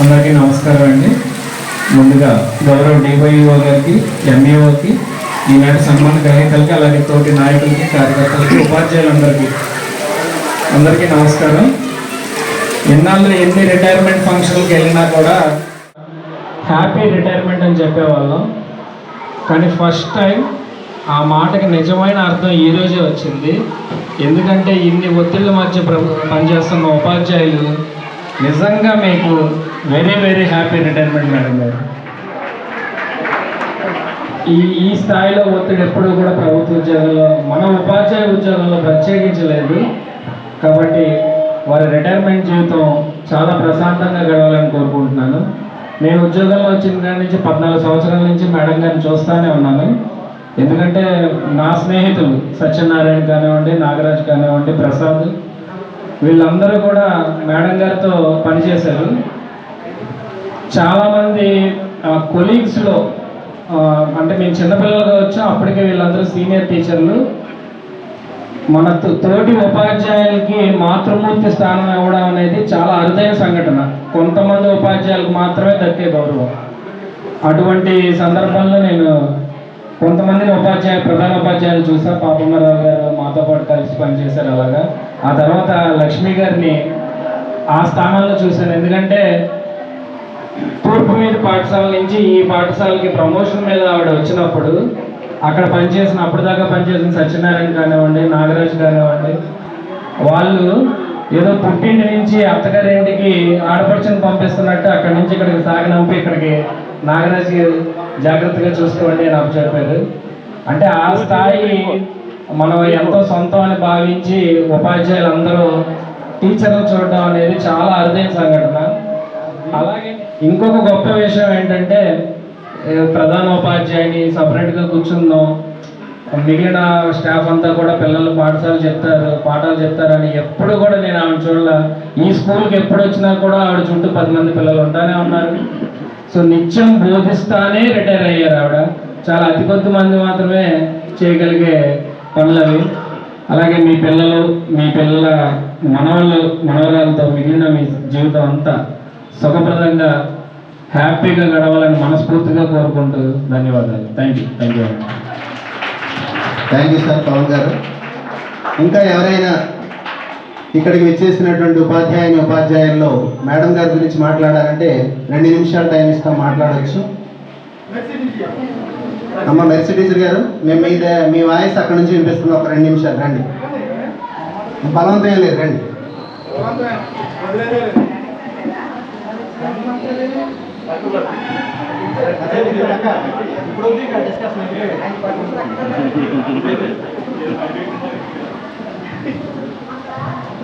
అందరికీ నమస్కారం అండి. ముందుగా గౌరవ డివైఓ గారికి, ఎంఈఓకి, ఈనాటి సన్మాన గ్రహీతలకి, అలాగే తోటి నాయకులకి, కార్యకర్తలకి, ఉపాధ్యాయులందరికీ అందరికీ నమస్కారం. ఎన్నాళ్ళు ఎన్ని రిటైర్మెంట్ ఫంక్షన్కి వెళ్ళినా కూడా హ్యాపీ రిటైర్మెంట్ అని చెప్పేవాళ్ళం. కానీ ఫస్ట్ టైం ఆ మాటకి నిజమైన అర్థం ఈరోజే వచ్చింది. ఎందుకంటే ఇన్ని ఒత్తిళ్ళ మధ్య పనిచేస్తున్న ఉపాధ్యాయులు నిజంగా మీకు very very happy retirement madam గారు. ఈ స్థాయిలో ఒత్తిడి ఎప్పుడూ కూడా ప్రభుత్వ ఉద్యోగంలో, మన ఉపాధ్యాయ ఉద్యోగంలో ప్రత్యేకించలేదు. కాబట్టి వారి రిటైర్మెంట్ జీవితం చాలా ప్రశాంతంగా గడవాలని కోరుకుంటున్నాను. నేను ఉద్యోగంలో వచ్చిన కాడి నుంచి 14 సంవత్సరాల నుంచి మేడం గారిని చూస్తూనే ఉన్నాను. ఎందుకంటే నా స్నేహితులు సత్యనారాయణ కానివ్వండి, నాగరాజ్ కానివ్వండి, ప్రసాద్, వీళ్ళందరూ కూడా మేడం గారితో పనిచేశారు. చాలామంది కొలీగ్స్లో అంటే మేము చిన్నపిల్లలుగా వచ్చాం, అప్పటికే వీళ్ళందరూ సీనియర్ టీచర్లు. మన తోటి ఉపాధ్యాయులకి మాతృమూర్తి స్థానం ఇవ్వడం అనేది చాలా అరుదైన సంఘటన. కొంతమంది ఉపాధ్యాయులకు మాత్రమే దక్కే గౌరవం. అటువంటి సందర్భంలో నేను కొంతమందిని ప్రధాన ఉపాధ్యాయులు చూసా. పాపమ్మరావు గారు మాతో పాటు కలిసి పనిచేశారు. అలాగా ఆ తర్వాత లక్ష్మి గారిని ఆ స్థానంలో చూశాను. ఎందుకంటే తూర్పు మీద పాఠశాల నుంచి ఈ పాఠశాలకి ప్రమోషన్ మీద ఆవిడ వచ్చినప్పుడు అక్కడ అప్పటిదాకా పనిచేసిన సత్యనారాయణ కానివ్వండి, నాగరాజు కానివ్వండి, వాళ్ళు ఏదో పుట్టింటి నుంచి అత్తగారింటికి ఆడపడుచుని పంపిస్తున్నట్టు అక్కడి నుంచి ఇక్కడికి సాగనంపి ఇక్కడికి నాగరాజు జాగ్రత్తగా చూసుకోండి అని చెప్పారు. అంటే ఆ స్థాయి మనం ఎంతో సొంతం అని భావించి ఉపాధ్యాయులందరూ టీచర్లు చూడడం అనేది చాలా అరుదైన సంఘటన. అలాగే ఇంకొక గొప్ప విషయం ఏంటంటే ప్రధాన ఉపాధ్యాయుని సపరేట్గా కూర్చుందాం, మిగిలిన స్టాఫ్ అంతా కూడా పిల్లలు పాఠాలు చెప్తారని ఎప్పుడు కూడా నేను ఆవిడ చూడాల. ఈ స్కూల్కి ఎప్పుడు వచ్చినా కూడా ఆవిడ చుట్టూ 10 మంది పిల్లలు ఉంటానే ఉన్నారు. సో నిత్యం బోధిస్తానే రిటైర్ అయ్యారు ఆవిడ. చాలా అతి కొద్ది మంది మాత్రమే చేయగలిగే పనులు అవి. అలాగే మీ పిల్లల మనవరాలతో మిగిలిన మీ జీవితం అంతా సుఖప్రదంగా హ్యాపీగా గడవాలని మనస్ఫూర్తిగా కోరుకుంటూ ధన్యవాదాలు. Thank you. Thank you sir Pavan garu. ఇంకా ఎవరైనా ఇక్కడికి వచ్చేసినటువంటి ఉపాధ్యాయుల్లో మేడం గారి గురించి మాట్లాడాలంటే 2 నిమిషాలు టైం ఇస్తాం, మాట్లాడవచ్చు. అమ్మ మెర్సీ టీచర్ గారు, మేము మీ వాయిస్ అక్కడ నుంచి వినిపిస్తున్నాం. ఒక 2 నిమిషాలు రండి. బలవంతం లేదు, రండి.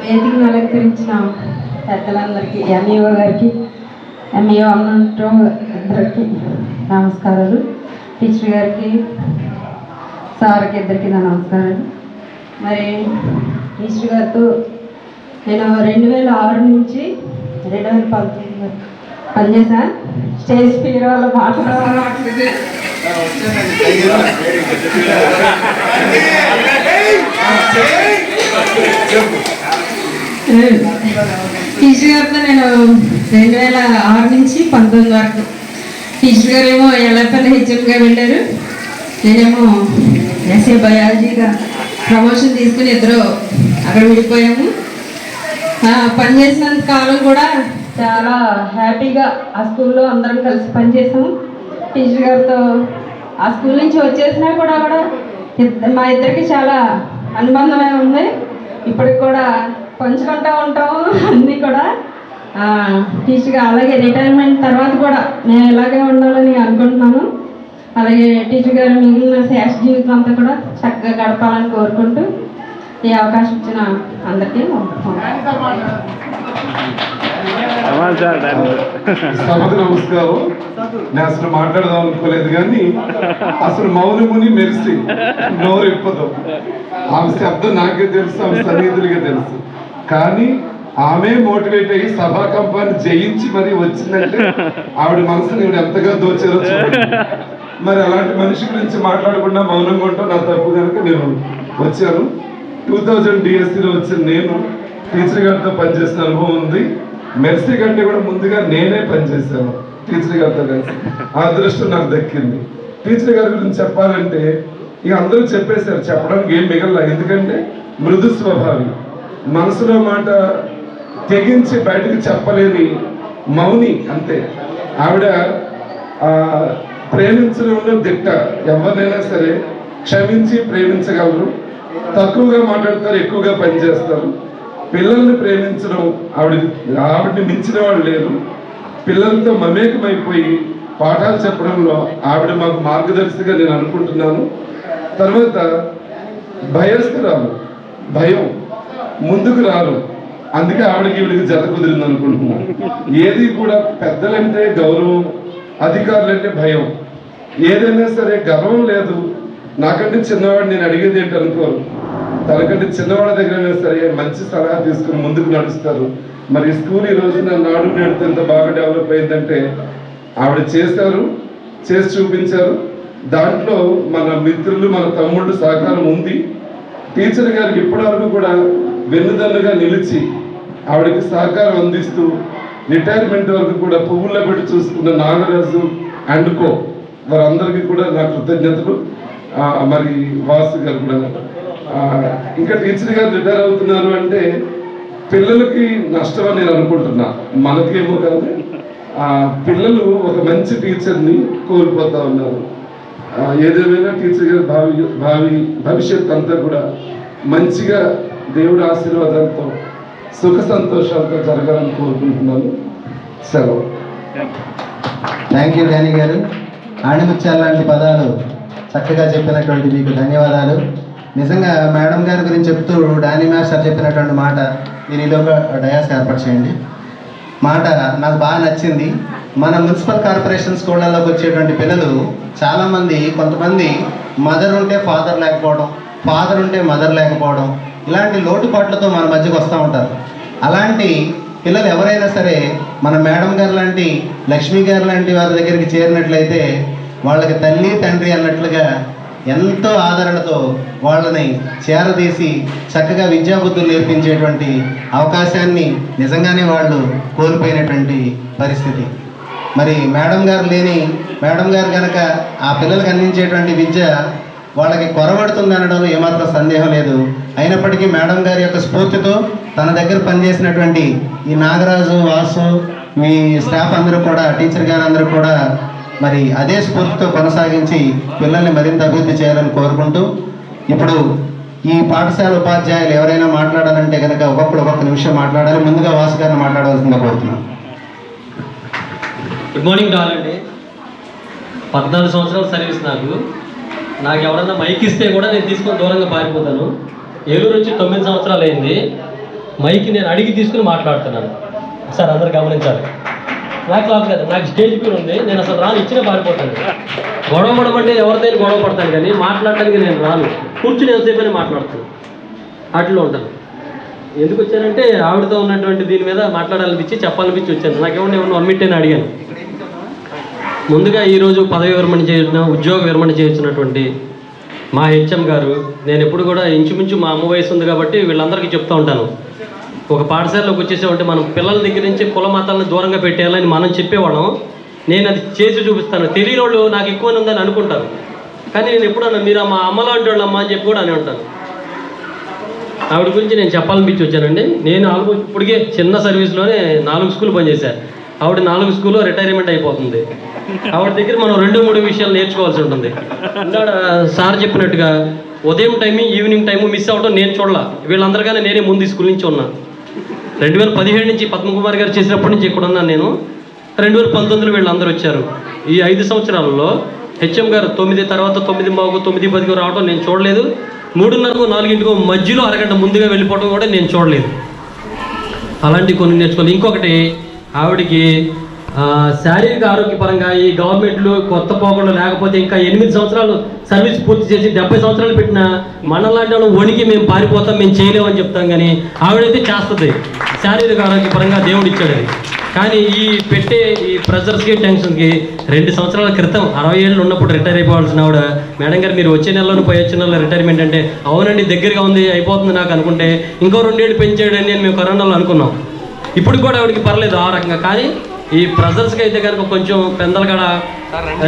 వేదికను అలంకరించిన పెద్దలందరికీ, ఎంఈఓ గారికి, ఎంఈఓ అందరికి నమస్కారాలు. టీచర్ గారికి, సార్కి ఇద్దరికి నా నమస్కారాలు. మరి టీచర్ గారితో నేను 2006 నుంచి 2019 వరకు పనిచేశాను. స్టేజ్ ఫియర్ వల్ల మాట్లాడలేదు. టీచర్ గారితో నేను 2006 నుంచి 19 వరకు. టీచర్ గారు ఏమో ఎల్ఎఫ్ఎల్ హెచ్ఎంగా వెళ్ళారు, నేనేమో ఎస్ఏ బయాలజీగా ప్రమోషన్ తీసుకుని ఇద్దరు అక్కడ విడిపోయాము. పనిచేసినంత కాలం కూడా చాలా హ్యాపీగా ఆ స్కూల్లో అందరం కలిసి పనిచేసాము. టీచర్ గారితో ఆ స్కూల్ నుంచి వచ్చేసినా కూడా మా ఇద్దరికి చాలా అనుబంధమే ఉంది. ఇప్పటికి కూడా పంచుకుంటూ ఉంటాము అన్నీ కూడా. టీచర్ గారు అలాగే రిటైర్మెంట్ తర్వాత కూడా నేను ఇలాగే ఉండాలని అనుకుంటున్నాను. అలాగే టీచర్ గారు మిగిలిన శేష జీవితం అంతా కూడా చక్కగా గడపాలని కోరుకుంటూ ఈ అవకాశం ఇచ్చిన అందరికీ సభకు నమస్కారం. నేను అసలు మాట్లాడదాం అనుకోలేదు, కానీ అసలు మౌనముని మెరిసి నోరెప్పదు. ఆమె శబ్దం నాకే తెలుసు, ఆమె సన్నిహితులకే తెలుసు. కానీ ఆమె మోటివేట్ అయ్యి సభాకంపాన్ని జయించి మరి వచ్చిందంటే ఆవిడ మనసుని ఈవిడ ఎంతగా దోచారో చూడండి. మరి అలాంటి మనిషి గురించి మాట్లాడకుండా మౌనంగా ఉంటాం నా తప్పు కనుక నేను వచ్చాను. 2000 డిఎస్సిలో వచ్చిన నేను టీచర్ గారితో పనిచేసిన అనుభవం ఉంది. మెర్సీ కంటే కూడా ముందుగా నేనే పనిచేశాను టీచర్ గారితో కలిసి. ఆ అదృష్టం నాకు దక్కింది. టీచర్ గారి గురించి చెప్పాలంటే ఇక అందరూ చెప్పేశారు, చెప్పడానికి ఏం మిగల. ఎందుకంటే మృదు స్వభావి, మనసులో మాట తెగించి బయటకు చెప్పలేని మౌని, అంతే. ఆవిడ ప్రేమించడంలో దిట్ట. ఎవరినైనా సరే క్షమించి ప్రేమించగలరు. తక్కువగా మాట్లాడతారు, ఎక్కువగా పనిచేస్తారు. పిల్లల్ని ప్రేమించడం ఆవిడని మించిన వాళ్ళు లేరు. పిల్లలతో మమేకమైపోయి పాఠాలు చెప్పడంలో ఆవిడ మాకు మార్గదర్శిగా నేను అనుకుంటున్నాను. తర్వాత భయస్థురాలు, భయం, ముందుకు రారు. అందుకే ఆవిడకి ఈవిడికి జత కుదిరింది అనుకుంటున్నాను. ఏది కూడా పెద్దలంటే గౌరవం, అధికారులంటే భయం. ఏదైనా సరే గర్వం లేదు. నాకంటే చిన్నవాడు నేను అడిగేది ఏంటి అనుకోరు. తనకంటే చిన్నవాళ్ళ దగ్గరైనా సరే మంచి సలహా తీసుకుని ముందుకు నడుస్తారు. మరి స్కూల్ ఈ రోజున నాడు నేడుతో ఎంత బాగా డెవలప్ అయిందంటే ఆవిడ చేశారు, చేసి చూపించారు. దాంట్లో మన మిత్రులు, మన తమ్ముళ్ళు సహకారం ఉంది. టీచర్ గారికి ఇప్పటివరకు కూడా వెన్నుదన్నుగా నిలిచి ఆవిడకి సహకారం అందిస్తూ రిటైర్మెంట్ వరకు కూడా పువ్వుల్లో పెట్టి చూసుకున్న నాగరాజు అండ్ కో వారందరికీ కూడా నా కృతజ్ఞతలు. మరి వాసు గారు కూడా. ఇంకా టీచర్ గారు రిటైర్ అవుతున్నారు అంటే పిల్లలకి నష్టం అని నేను అనుకుంటున్నా, మనకేమో కాదు. పిల్లలు ఒక మంచి టీచర్ని కోల్పోతా ఉన్నారు. ఏదేమైనా టీచర్ గారి భవిష్యత్ అంతా కూడా మంచిగా దేవుడి ఆశీర్వాదాలతో సుఖ సంతోషాలతో జరగాలని కోరుకుంటున్నాను. సెలవు. థ్యాంక్ యూ డానీ గారు. ఆణిముత్యాల లాంటి పదాలు చక్కగా చెప్పినటువంటి మీకు ధన్యవాదాలు. నిజంగా మేడం గారి గురించి చెప్తూ డానీ మాస్టర్ చెప్పినటువంటి మాట నేను ఈలోగా డయాస్ ఏర్పాటు చేయండి. మాట నాకు బాగా నచ్చింది. మన మున్సిపల్ కార్పొరేషన్ స్కూళ్ళలోకి వచ్చేటువంటి పిల్లలు చాలామంది, కొంతమంది మదర్ ఉంటే ఫాదర్ లేకపోవడం, ఫాదర్ ఉంటే మదర్ లేకపోవడం, ఇలాంటి లోటుపాట్లతో మన మధ్యకు వస్తూ ఉంటారు. అలాంటి పిల్లలు ఎవరైనా సరే మన మేడం గారు లాంటి, లక్ష్మీ గారు లాంటి వారి దగ్గరికి చేరినట్లయితే వాళ్ళకి తల్లి తండ్రి అన్నట్లుగా ఎంతో ఆదరణతో వాళ్ళని చేరదీసి చక్కగా విద్యాబుద్ధులు నేర్పించేటువంటి అవకాశాన్ని నిజంగానే వాళ్ళు కోల్పోయినటువంటి పరిస్థితి. మరి మేడం గారు కనుక ఆ పిల్లలకు అందించేటువంటి విద్య వాళ్ళకి కొరబడుతుంది అనడంలో ఏమాత్రం సందేహం లేదు. అయినప్పటికీ మేడం గారి యొక్క స్ఫూర్తితో తన దగ్గర పనిచేసినటువంటి ఈ నాగరాజు, వాసు, మీ స్టాఫ్ అందరూ కూడా, టీచర్ గారు అందరూ కూడా మరి అదే స్ఫూర్తితో కొనసాగించి పిల్లల్ని మరింత అభివృద్ధి చేయాలని కోరుకుంటూ, ఇప్పుడు ఈ పాఠశాల ఉపాధ్యాయులు ఎవరైనా మాట్లాడాలంటే కనుక ఒక్కొక్క నిమిషం మాట్లాడాలి. ముందుగా వాసు గారిని మాట్లాడవలసిందిగా కోరుతున్నాను. గుడ్ మార్నింగ్ డాల్ అండి. 14 సంవత్సరాల సర్వీస్ నాకు ఎవరన్నా మైక్ ఇస్తే కూడా నేను తీసుకొని దూరంగా పారిపోతాను. ఏలూరు వచ్చి 9 సంవత్సరాలు అయింది. మైక్ నేను అడిగి తీసుకుని మాట్లాడుతున్నాను. సార్ అందరు గమనించాలి. నాకు లాభం కదా, నాకు స్టేజ్ పేరు ఉంది. నేను అసలు రాను, ఇచ్చినా పారిపోతాను. గొడవ పడమంటే ఎవరిదైనా గొడవ పడతాను, కానీ మాట్లాడడానికి నేను రాను. కూర్చుని ఎంతసేపైనా మాట్లాడుతాను, అట్లా ఉంటాను. ఎందుకు వచ్చానంటే ఆవిడతో ఉన్నటువంటి దీని మీద మాట్లాడాలనిపించి, చెప్పాలనిపించి వచ్చాను. నాకేమన్నా 1 minute అని అడిగాను. ముందుగా ఈరోజు పదవి విరమణ చేసిన, ఉద్యోగ విరమణ చేసినటువంటి మా హెచ్ఎం గారు, నేను ఎప్పుడు కూడా ఇంచుమించు మా అమ్మ వయసు ఉంది కాబట్టి వీళ్ళందరికీ చెప్తూ ఉంటాను, ఒక పాఠశాలలోకి వచ్చేసామంటే మనం పిల్లల దగ్గర నుంచి కుల మతాలను దూరంగా పెట్టేయాలని మనం చెప్పేవాళ్ళం. నేను అది చేసి చూపిస్తాను. తెలియని వాళ్ళు నాకు ఎక్కువ ఉందని అనుకుంటారు, కానీ నేను ఎప్పుడన్నా మీరు మా అమ్మలాంటి వాళ్ళు అమ్మ అని చెప్పి కూడా అని ఉంటాను. ఆవిడ గురించి నేను చెప్పాలనిపించి వచ్చానండి. నేను ఆల్మోస్ట్ ఇప్పటికే చిన్న సర్వీస్లోనే 4 స్కూల్ పనిచేశాను. ఆవిడ 4 స్కూల్లో రిటైర్మెంట్ అయిపోతుంది. ఆవిడ దగ్గర మనం 2-3 విషయాలు నేర్చుకోవాల్సి ఉంటుంది. అన్నాడు సార్ చెప్పినట్టుగా ఉదయం టైము, ఈవినింగ్ టైము మిస్ అవ్వడం నేను చూడాల. వీళ్ళందరికన్నా నేనే ముందు ఈ స్కూల్ నుంచి ఉన్నా. 2017 నుంచి పద్మకుమార్ గారు చేసినప్పటి నుంచి ఇక్కడ ఉన్నాను నేను. 2019లో వీళ్ళందరూ వచ్చారు. ఈ 5 సంవత్సరాలలో హెచ్ఎం గారు 9 తర్వాత 9:15, 9:10 రావడం నేను చూడలేదు. 3:30, 4 మధ్యలో అరగంట ముందుగా వెళ్ళిపోవడం కూడా నేను చూడలేదు. అలాంటివి కొన్ని నేర్చుకోవాలి. ఇంకొకటి, ఆవిడికి శారీరక ఆరోగ్యపరంగా ఈ గవర్నమెంట్లు కొత్త పోకుండా లేకపోతే ఇంకా 8 సంవత్సరాలు సర్వీస్ పూర్తి చేసి 70 సంవత్సరాలు పెట్టిన మనలాంటి వాళ్ళు వణికి మేము పారిపోతాం, మేము చేయలేమని చెప్తాం. కానీ ఆవిడైతే చేస్తుంది. శారీరక ఆరోగ్యపరంగా దేవుడు ఇచ్చాడు. కానీ ఈ ప్రెజర్స్కి, టెన్షన్కి 2 సంవత్సరాల క్రితం 60 ఏళ్ళు ఉన్నప్పుడు రిటైర్ అయిపోవాల్సిన ఆవిడ, మేడం గారు మీరు వచ్చే నెలలోనే వచ్చే నెలలో రిటైర్మెంట్ అంటే, అవునండి దగ్గరగా ఉంది, అయిపోతుంది నాకు అనుకుంటే, ఇంకో 2 ఏళ్ళు పెంచాడని నేను మేము కరోనాలో అనుకున్నాం. ఇప్పుడు కూడా ఆవిడకి పర్లేదు ఆ రకంగా. కానీ ఈ ప్రెజర్స్కి అయితే కనుక కొంచెం పెందల కాడ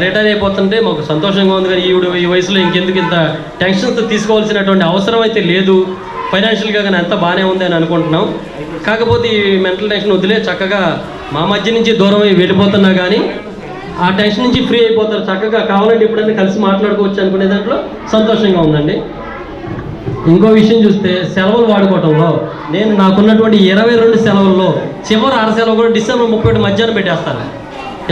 రిటైర్ అయిపోతుంటే మాకు సంతోషంగా ఉంది. కానీ ఈవిడ ఈ వయసులో ఇంకెందుకు ఇంత టెన్షన్స్ తీసుకోవాల్సినటువంటి అవసరం అయితే లేదు. ఫైనాన్షియల్గా కానీ అంతా బాగానే ఉంది అని అనుకుంటున్నాం. కాకపోతే ఈ మెంటల్ టెన్షన్ వదిలే చక్కగా మా మధ్య నుంచి దూరం వెళ్ళిపోతున్నా కానీ ఆ టెన్షన్ నుంచి ఫ్రీ అయిపోతారు. చక్కగా కావాలంటే ఎప్పుడైనా కలిసి మాట్లాడుకోవచ్చు అనుకునే దాంట్లో సంతోషంగా ఉందండి. ఇంకో విషయం చూస్తే సెలవులు వాడుకోవటంలో నేను నాకున్నటువంటి 22 సెలవుల్లో చివరి 6 సెలవు కూడా డిసెంబర్ 31 మధ్యాహ్నం పెట్టేస్తాను.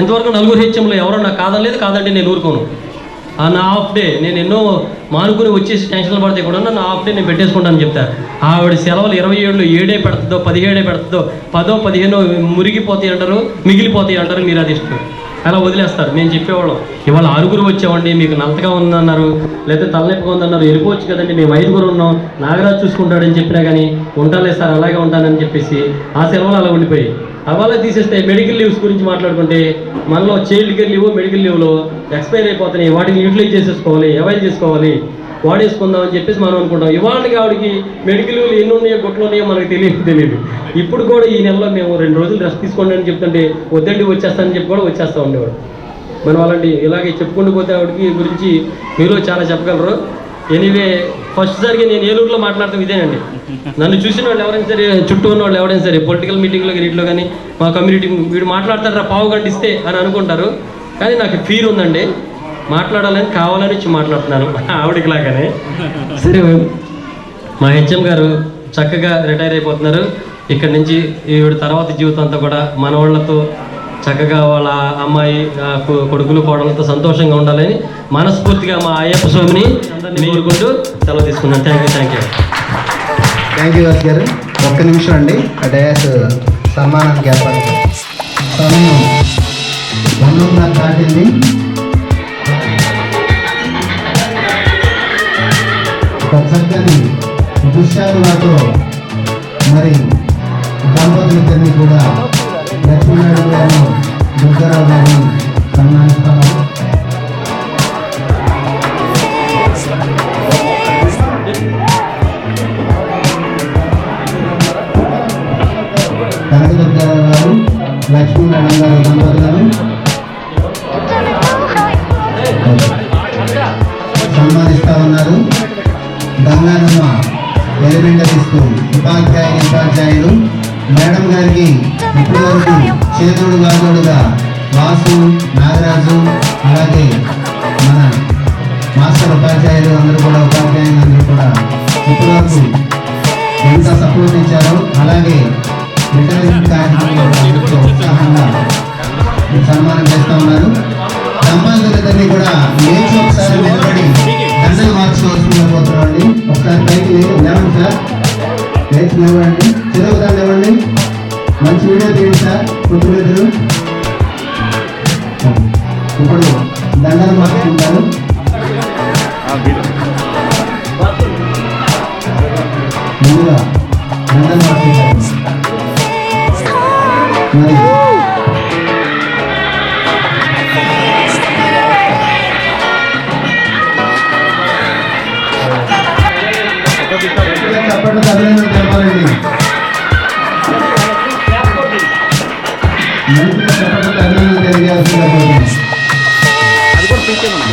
ఇంతవరకు 4 హెచ్ఎంలో ఎవరో నాకు కాదంటే నేను ఊరుకోను. నా హాఫ్ డే నేను ఎన్నో మానుకుని వచ్చేసి టెన్షన్లు పడితే కూడా నా హాఫ్ డే నేను పెట్టేసుకుంటాను చెప్తాను. ఆవిడ సెలవులు 27 7 పెడుతుందో 17 పెడుతుందో 10 15 మురిగిపోతాయి అంటారు, మిగిలిపోతాయి అంటారు. మీరు అది ఇష్టం అలా వదిలేస్తారు. మేము చెప్పేవాళ్ళం, ఇవాళ 6 వచ్చామండి, మీకు నల్లగా ఉందన్నారు, లేదా తలనొప్పిగా ఉందన్నారు, వెళ్ళిపోవచ్చు కదండి, మేము 5 ఉన్నాం, నాగరాజు చూసుకుంటాడని చెప్పినా కానీ ఉంటాలే సార్ అలాగే ఉంటానని చెప్పేసి ఆ సెలవులు అలా ఉండిపోయి అవాళ తీసేస్తే మెడికల్ లీవ్స్ గురించి మాట్లాడుకుంటే మనలో చైల్డ్ కేర్ లీవ్, మెడికల్ లీవ్లో ఎక్స్పైర్ అయిపోతున్నాయి. వాటిని యూటిలైజ్ చేసేసుకోవాలి, అవైల్ చేసుకోవాలి, వాడేసుకుందాం అని చెప్పేసి మనం అనుకుంటాం. ఇవాళకి ఆవిడకి మెడికల్ లీవ్లు ఎన్ని ఉన్నాయో గుట్లు ఉన్నాయో మనకు తెలియదు. ఇప్పుడు కూడా ఈ నెలలో మేము 2 రోజులు రెస్ట్ తీసుకోండి అని చెప్తుంటే వద్దండి వచ్చేస్తానని చెప్పి కూడా వచ్చేస్తూ ఉండేవాడు. మనం అలాంటి ఇలాగే చెప్పుకుంటూ పోతే ఆవిడకి గురించి మీరు చాలా చెప్పగలరు. ఎనీవే ఫస్ట్ సారికి నేను ఏలూరులో మాట్లాడతాం ఇదేనండి. నన్ను చూసిన వాళ్ళు ఎవరైనా సరే, చుట్టూ ఉన్న వాళ్ళు ఎవరైనా సరే పొలిటికల్ మీటింగ్లో వీటిలో కానీ మా కమ్యూనిటీ వీడు మాట్లాడతారా పావు గంట ఇస్తే అని అనుకుంటారు. కానీ నాకు ఫీర్ ఉందండి, మాట్లాడాలని కావాలని వచ్చి మాట్లాడుతున్నాను ఆవిడకి లాగానే. సరే మా హెచ్ఎం గారు చక్కగా రిటైర్ అయిపోతున్నారు. ఇక్కడి నుంచి ఈవిడ తర్వాత జీవితం అంతా కూడా మన వాళ్ళతో చక్కగా వాళ్ళ అమ్మాయి కొడుకులు కోడలతో సంతోషంగా ఉండాలని మనస్ఫూర్తిగా మా అయ్యప్ప స్వామిని అందరినీ కోరుకుంటూ సెలవు తీసుకున్నాను. Thank you. Thank you Vasu గారు. ఒక్క నిమిషం అండి, డయాస్ సన్మానానికి ఏర్పాటు సమయం 1:30 దాటింది. ఒక చక్కని దృశ్యాలతో మరి దంపతులిద్దరినీ కూడా లక్ష్మీనారాయణ గారు దుర్గారావు గారిని సన్మానిస్తాము. కనకదుర్గారావు గారు లక్ష్మీనారాయణ గారు దంపతులను సన్మానిస్తా ఉన్నారు. గంగానమ్మ ఎలిమెంటరీ స్కూల్ ఉపాధ్యాయులు మేడం గారికి ఇప్పటి వరకు చేదోడు గాజోడుగా వాసు, నాగరాజు, అలాగే మన మాస్టర్ ఉపాధ్యాయులు అందరూ కూడా ఉపాధ్యాయులందరూ కూడా ఇప్పటి వరకు ఎంత సపోర్ట్ ఇచ్చారో, అలాగే రిటైర్మెంట్ కార్యక్రమంలో ఉత్సాహంగా సన్మానం చేస్తూ ఉన్నారు. దంపతులిద్దరినీ కూడా లేచి ఒకసారి నిలబడి దండలు మార్చుకోవాల్సిందిగా పోతున్నామండి. ఒకసారి పైకి లేవండి సార్, లేచి నిలబడండి, చిరవదాన్ని ఇవ్వండి, మంచి వీడియో తీయండి సార్. కుటుంబీకులు ఇప్పుడు దండలు మార్చుకుంటారు. ముందుగా దండలు మార్చుకుంటారు. మరి చప్పట్లు తగ్గలేదు తెలపాలండి. మంచిగా చప్పట్లు తగ్గలేదు తెలియాల్సిందిగా కోరుతున్నాను.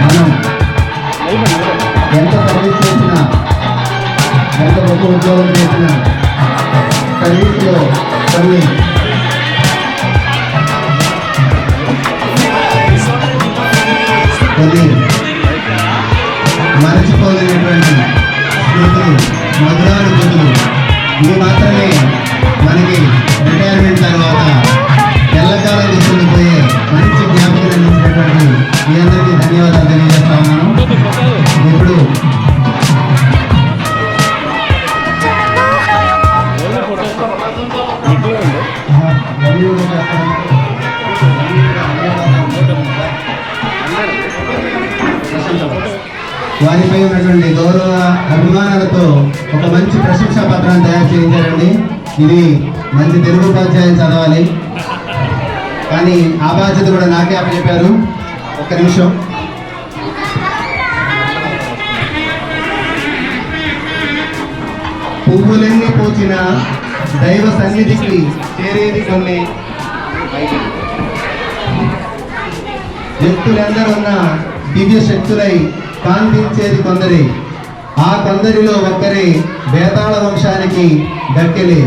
మనం ఎంత సర్వీస్ చేసినా, ఎంత గొప్ప ఉద్యోగం చేసినా సర్వీస్లో కొన్ని మరచిపోలేనటువంటి స్మృతులు, మధురానుభూతులు ఇవి మాత్రమే మనకి రిటైర్మెంట్ తర్వాత ఎల్లకాలం గుర్తుండిపోయే మంచి జ్ఞాపకం అందించినటువంటి మీ అందరికీ ధన్యవాదాలు తెలియజేస్తా ఉన్నాను. ఇప్పుడు వారిపై ఉన్నటువంటి గౌరవ అభిమానాలతో ఒక మంచి ప్రశంసా పత్రాన్ని తయారు చేయించారండి. ఇది మంచి తెలుగు ఉపాధ్యాయులు చదవాలి, కానీ ఆ బాధ్యత కూడా నాకే అప్పచెప్పారు. ఒక్క నిమిషం. పువ్వులెన్ని పూచిన దైవ సన్నిధికి చేరేది కొన్ని, వ్యక్తులందరున్న దివ్య శక్తులై కాంతించేది కొందరే, ఆ కొందరిలో ఒక్కరే బేతాళ వంశానికి దక్కెలే.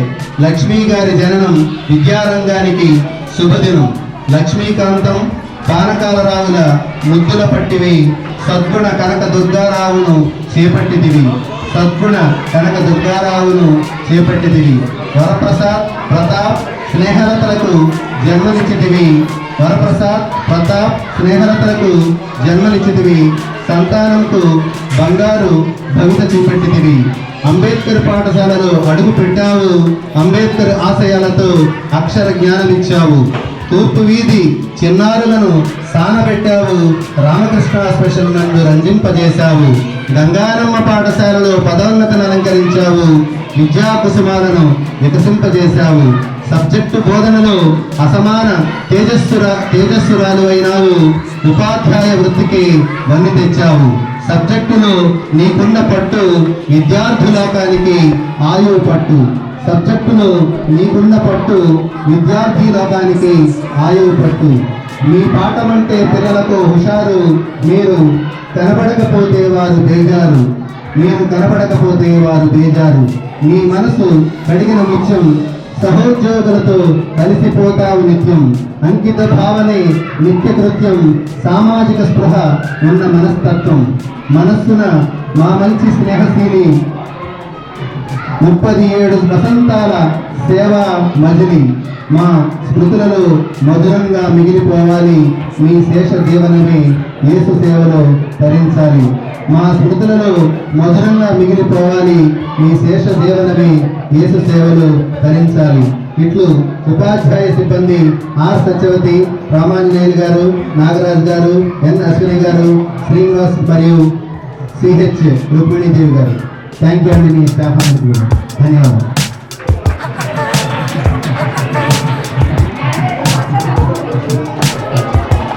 లక్ష్మీ గారి జననం విద్యారంగానికి శుభదినం. లక్ష్మీకాంతం పానకాలరావుల ముద్దుల పట్టివి, సద్గుణ కనక దుర్గారావును చేపట్టిదివి, సద్గుణ కనక దుర్గారావును చేపట్టిదివి. వరప్రసాద్ ప్రతాప్ స్నేహలతలకు జన్మనిచ్చితివి, వరప్రసాద్ ప్రతాప్ స్నేహలతలకు జన్మనిచ్చితివి, సంతానంకు బంగారు భవిత చూపెట్టితివి. అంబేద్కర్ పాఠశాలలో అడుగు పెట్టావు, అంబేద్కర్ ఆశయాలతో అక్షర జ్ఞానమిచ్చావు. తూర్పు వీధి చిన్నారులను సానబెట్టావు, రామకృష్ణ స్పెషల్ నందు రంజింపజేశావు. గంగానమ్మ పాఠశాలలో పదోన్నతిని అలంకరించావు, విద్యా కుసుమాలను వికసింపజేశావు. సబ్జెక్టు బోధనలో అసమాన తేజస్సురాలు అయినావు, ఉపాధ్యాయ వృత్తికి వన్ని తెచ్చావు. సబ్జెక్టులో నీకున్న పట్టు విద్యార్థులోకానికి ఆయువు పట్టు, సబ్జెక్టులో నీకున్న పట్టు విద్యార్థి లోకానికి ఆయువు పట్టు. మీ పాఠమంటే పిల్లలకు హుషారు, మీరు కనబడకపోతే వారు బేజారు, మీరు కనబడకపోతే వారు బేజారు. మీ మనసు కడిగిన ముత్యం, సహోద్యోగులతో కలిసిపోతావు నిత్యం. అంకిత భావనే నిత్య కృత్యం, సామాజిక స్పృహ ఉన్న మనస్తత్వం. మనస్సున మా మంచి స్నేహశీలి 37 వసంతాల సేవా మజిలి మా స్మృతులలో మధురంగా మిగిలిపోవాలి. మీ శేష జీవనమే యేసు సేవలో తరించాలి. మా స్మృతులలో మధురంగా మిగిలిపోవాలి. మీ శేష జీవనమే యేసు సేవలో తరించాలి. ఇట్లు ఉపాధ్యాయ సిబ్బంది ఆర్ సత్యవతి, రామాంజనేయులు గారు, నాగరాజు గారు, ఎన్ అశ్విని గారు, శ్రీనివాస్ మరియు సిహెచ్ రుక్మిణీదేవి గారు. థ్యాంక్ యూ అండి. మీ స్టాఫ్ అందరికీ ధన్యవాదాలు.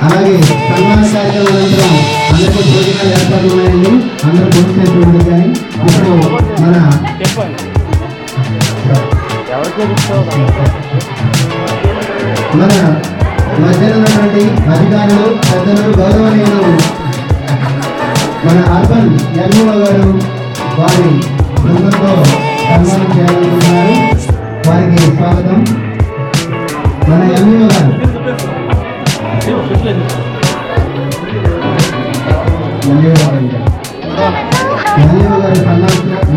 అలాగే సన్మాన కార్యక్రమం అనంతరం అందరికీ భోజనాలు ఏర్పాట్లు ఉన్నాయండి. అందరూ భోజనం చేసి కానీ ఇప్పుడు మన మధ్యలో ఉన్నటువంటి అధికారులు, పెద్దలు, గౌరవనీయులు మన అర్బన్ ఎంఈఓ గారు వారి బృందంతో సన్మానం చేయాలనుకుంటున్నారు. వారికి స్వాగతం. మన ఎంఈఓ గారు సన్మానిస్తున్నారు.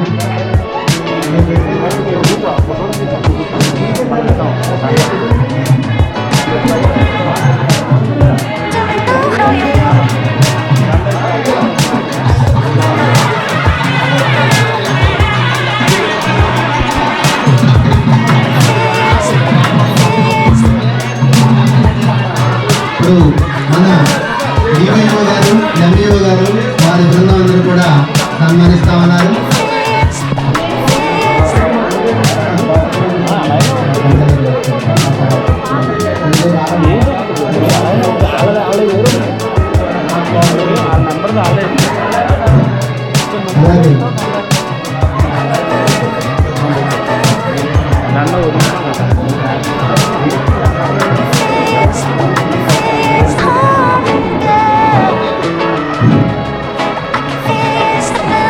ఇప్పుడు మన డివైఓ గారు, ఎంఈఓ గారు వారి బృందం అందరూ కూడా సన్మానిస్తామన్నారు.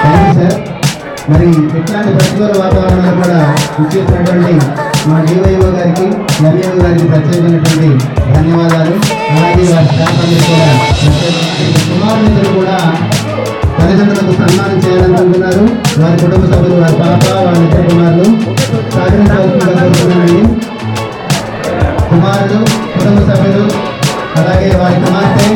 అలాగే మరి ఇట్లాంటి ప్రతికూల వాతావరణంలో కూడా ఇచ్చేసినటువంటి మా డివైఓ గారికి, ఎంఈఓ గారికి ప్రత్యేకమైనటువంటి ధన్యవాదాలు. అలాగే వారి స్టాఫ్ అందరూ కూడా కుమారులందరూ కూడా తల్లిదండ్రులకు సన్మానం చేయాలనుకుంటున్నారు. వారి కుటుంబ సభ్యులు, వారి పాప, వారి ఇద్దరు కుమారులు సహకరించవలసిందిగా కోరుతున్నానండి. కుమారులు, కుటుంబ సభ్యులు, అలాగే వారి కుమార్తె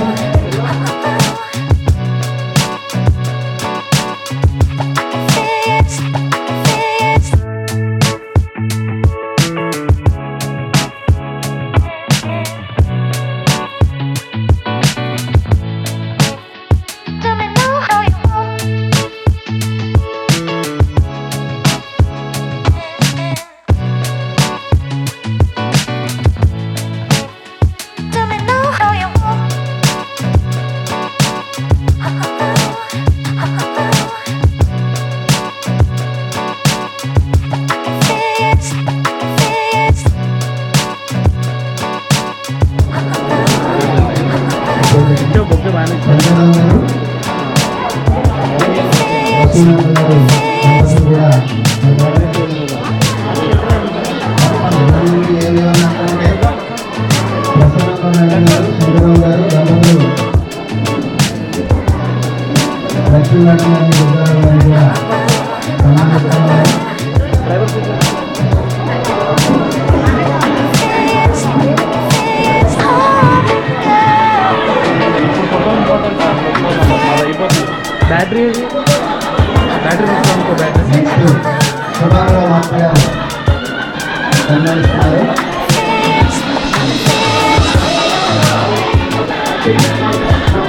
బ్యాటరీ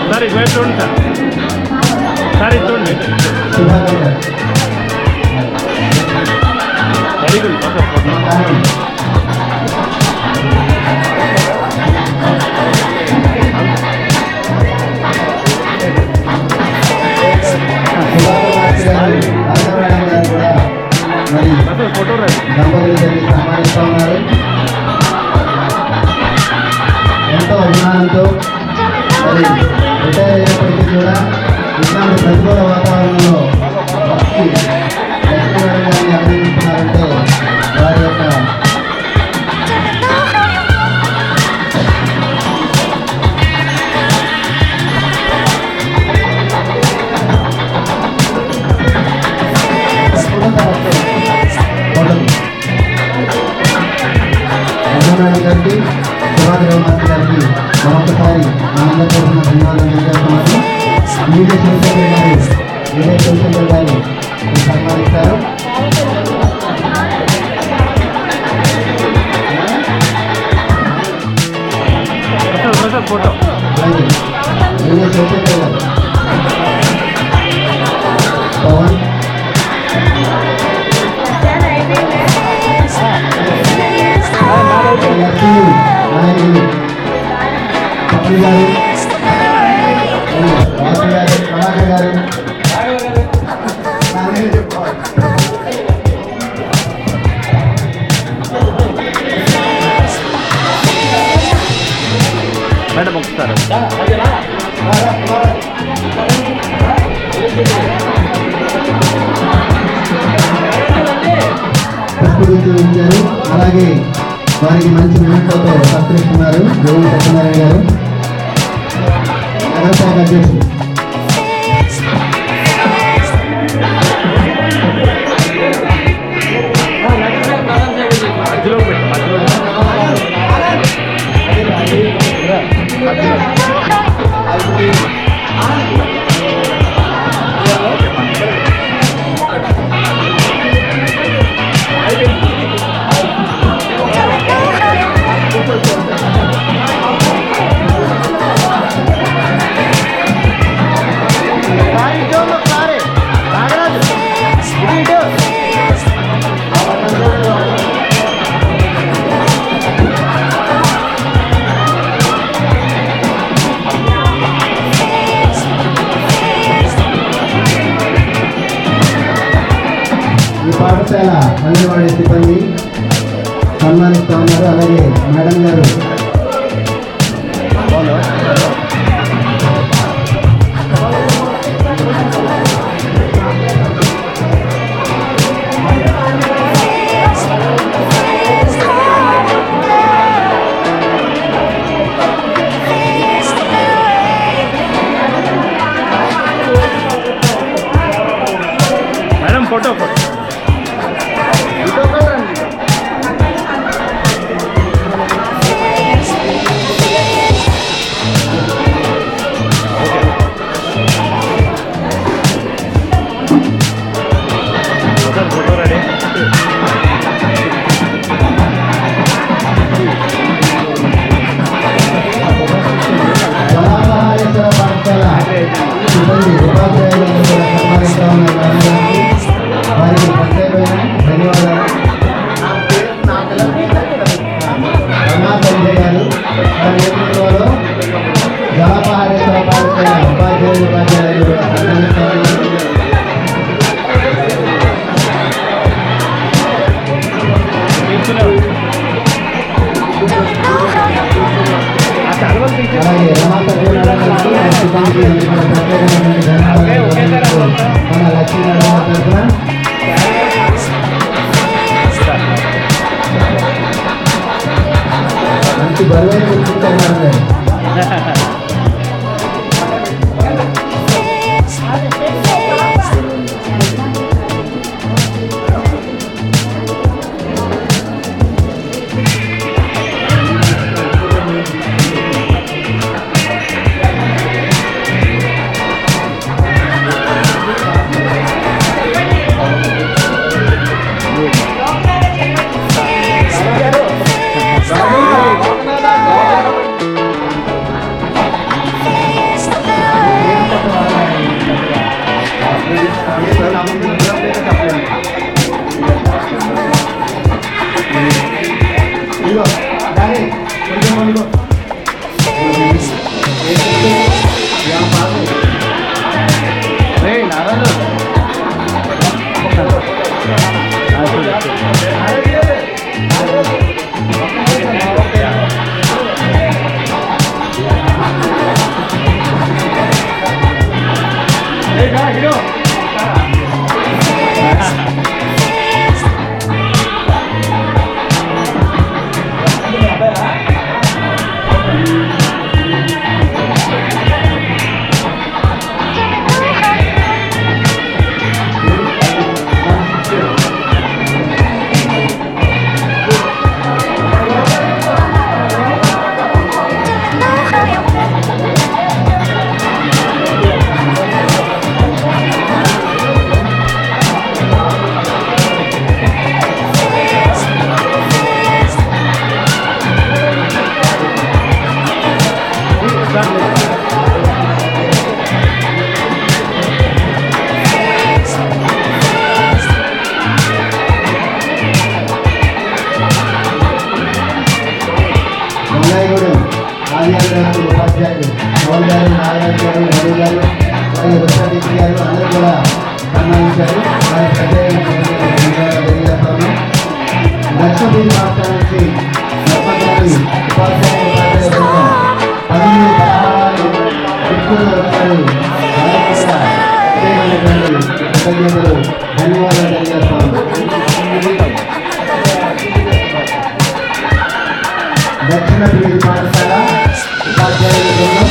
సార్ ఇటు వైపు చూడండి సార్ ఇది చూడండి. Very good. ఫోటో సన్మానిస్తూ ఉన్నారు. ఎంతో అభిమానంతో మరి రిటైర్ అయినప్పటికీ కూడా ఇట్లాంటి ప్రతికూల వాతావరణంలో అభినందిస్తున్నారంటే వారి యొక్క మరొకసారి మనందరి తరఫున ధన్యవాదాలు తెలియజేస్తున్నాను. మీడియా శివశంకర్ గారు సన్మానిస్తారు. ఫోటో అలాగే మీడియా శివశంకర్ గారు, పవన్, నాయకులు పప్పు గారు, వాసు గారు, కళాకర్ గారు, మేడం ఒకసారి ప్రస్తుతించారు. అలాగే వారికి మంచి మెమెంటోతో సత్కరిస్తున్నారు జోగి సత్యనారాయణ గారు, నగరపాలక అధ్యక్షులు. మధ్యలో పెట్టు మధ్యలో ఈ పాఠశాల అంగన్వాడీ సిబ్బంది సన్మానిస్తూ ఉన్నారు. అలాగే మేడం గారు madam photo photo photo ready Jalapahareshwara పాఠశాల సిబ్బంది ఉపాధ్యాయులను కూడా సన్మానిస్తూ ఉన్నారు. వారికి ప్రత్యేకమైన ధన్యవాదాలు. రమా సంజయ్ గారు వారి నేతృత్వంలో జలాపహారేశ్వర పాఠశాల ఉపాధ్యాయులు కూడా సన్మానిస్తూ ఉన్నారు. అలాగే రమా సత్యనారాయణ గారికి వారి సిబ్బందికి అందరికీ కూడా ప్రత్యేకమైనటువంటి ధన్యవాదాలు. మన లక్ష్మీనారాయణ తరఫున మంచి బరువైన గుర్తించారు. Hãy subscribe cho kênh Ghiền Mì Gõ để không bỏ lỡ రంగాయగూడెం ఆదివారం ఉపాధ్యాయులు పవన్ గారు, నాగరాజు గారు, రవి గారు, అలాగే రుద్రదీప్ గారు అందరూ కూడా సన్మానించారు. వారి తెలియజేస్తాము. లక్షపతి రాష్ట్రం నుంచి సర్పంచాలి ఉపాధ్యాయులు 12 వ్యక్తులు వచ్చారు. కృతజ్ఞతలు, ధన్యవాదాలు తెలియజేస్తాము. దక్షిణ పీడి పాఠశాల ఉపాధ్యాయుల బృందం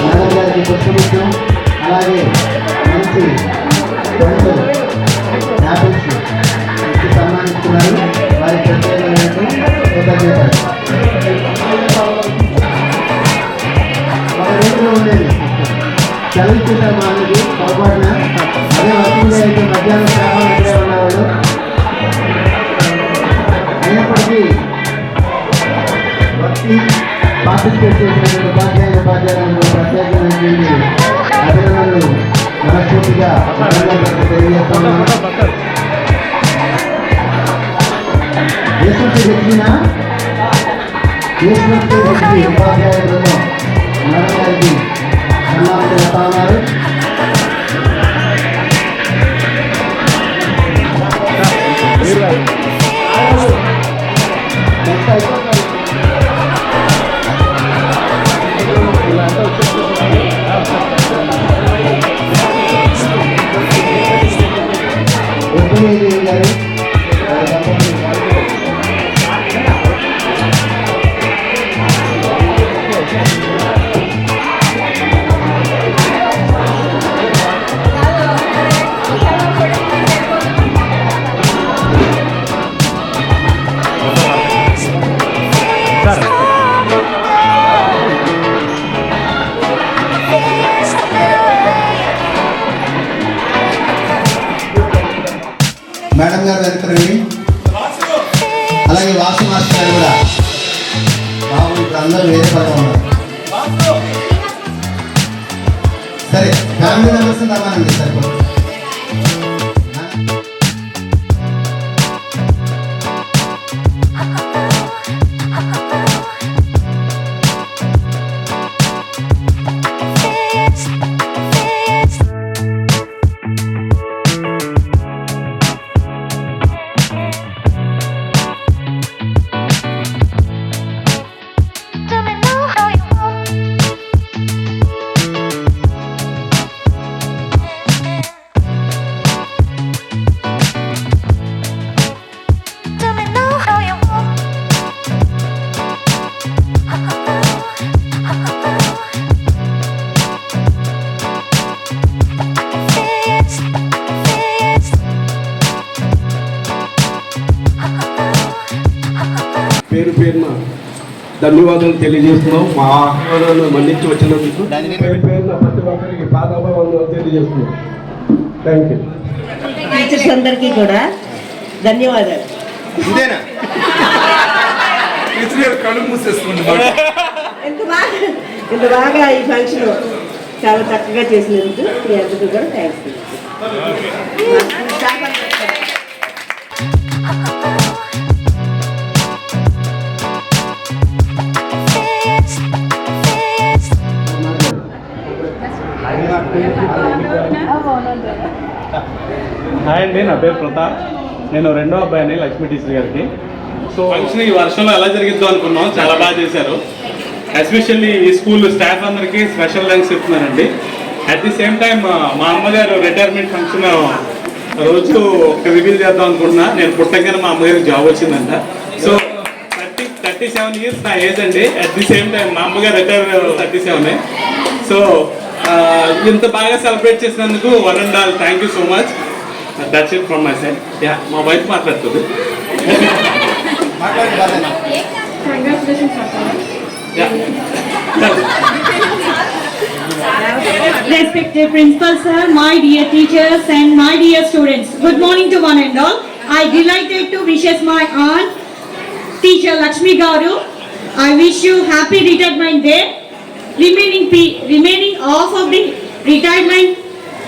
మేడం గారికి పుష్పమిస్తూ అలాగే మంచి పండ్లు యాపిల్స్ ఇచ్చి సన్మానిస్తున్నారు. వారి ప్రత్యేకమైన కృతజ్ఞతలు. ఒక రోజులో ఉండేది చదివించారు మాకు పొరపాటున అదే వర్కింగ్ అయితే మధ్యాహ్నం శ్రావణ ఇక్కడే ఉన్నవాళ్ళు. అయినప్పటికీ పార్టిసిపేట్ చేసినటువంటి ఉపాధ్యాయులకు ప్రత్యేకమైనటువంటి అభినందనలు మనస్ఫూర్తిగా తెలియజేస్తున్నాను. ఉపాధ్యాయ బృందం మేడం గారికి సన్మానం చేస్తా ఉన్నారు. గారు మేడం గారు వెళ్తారండి. అలాగే వాసు మాస్టర్ గారు కూడా బాబు ఇప్పుడు అందరూ వేరే పదం ఉన్నారు. సరే ఫ్యామిలీ మెంబర్స్ రమ్మానండి సరిపోతుంది. పేరు పేరున ధన్యవాదాలు తెలియజేస్తున్నాం. మా ఆహ్వానాన్ని మన్నించి వచ్చినందుకు పేరు పేరున ప్రతి ఒక్కరికి పాదాభివందనాలు తెలియజేస్తున్నాం. Thank you. టీచర్స్ అందరికీ కూడా ధన్యవాదాలు. కళ్ళు మూసేసుకోండి. ఇంత బాగా ఈ ఫంక్షన్ చాలా చక్కగా చేసినందుకు మీ అందరికీ కూడా థ్యాంక్స్. హాయ్ అండి, నా పేరు ప్రతాప్. నేను రెండో అబ్బాయిని లక్ష్మీ టీచర్ గారికి. సో ఫంక్షన్ ఈ వర్షంలో ఎలా జరిగిద్దాం అనుకున్నాం, చాలా బాగా చేశారు. ఎస్పెషల్లీ ఈ స్కూల్ స్టాఫ్ అందరికీ స్పెషల్ థ్యాంక్స్ చెప్తున్నానండి. అట్ ది సేమ్ టైం మా అమ్మగారు రిటైర్మెంట్ ఫంక్షన్ రోజు రివీల్ చేద్దాం అనుకుంటున్నా. నేను పుట్టగానే మా అమ్మగారికి జాబ్ వచ్చిందంట. సో 37 years నా ఏజ్ అండి. అట్ ది సేమ్ టైం మా అమ్మగారు రిటైర్ 37. సో ఇంత బాగా సెలబ్రేట్ చేసినందుకు one and all thank you so much. That's it from my side. Yeah, మా వైఫ్ మాట్లాడుతుంది. Respected principal sir, my dear teachers and my dear students, good morning to one and all. I delighted to wishes my aunt, teacher Lakshmi Garu. I wish you happy retirement day. remaining off of the retirement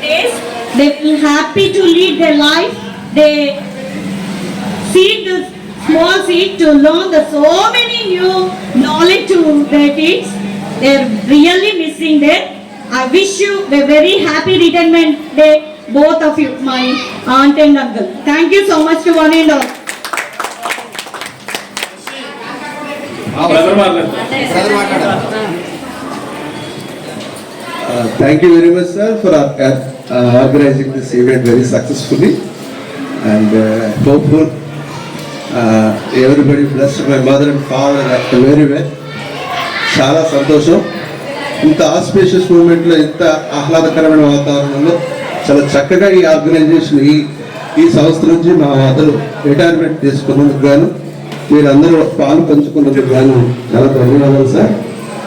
days. They will happy to lead their life. They see the small seed to learn the so many new knowledge to their kids. They are really missing that. I wish you a very happy retirement day, both of you, my aunt and uncle. Thank you so much to one and all. Thank you very much, sir, for organizing this event very successfully, and hopeful everybody blessed my mother and father very well. చాలా సంతోషం. ఇంత ఆస్పేషియస్ మూమెంట్లో, ఇంత ఆహ్లాదకరమైన వాతావరణంలో చాలా చక్కగా ఈ ఆర్గనైజేషన్ ఈ సంస్థ నుంచి మా మదర్ రిటైర్మెంట్ తీసుకున్నందుకు గాను, మీరందరూ పాలు పంచుకున్నందుకు గాను చాలా ధన్యవాదాలు సార్.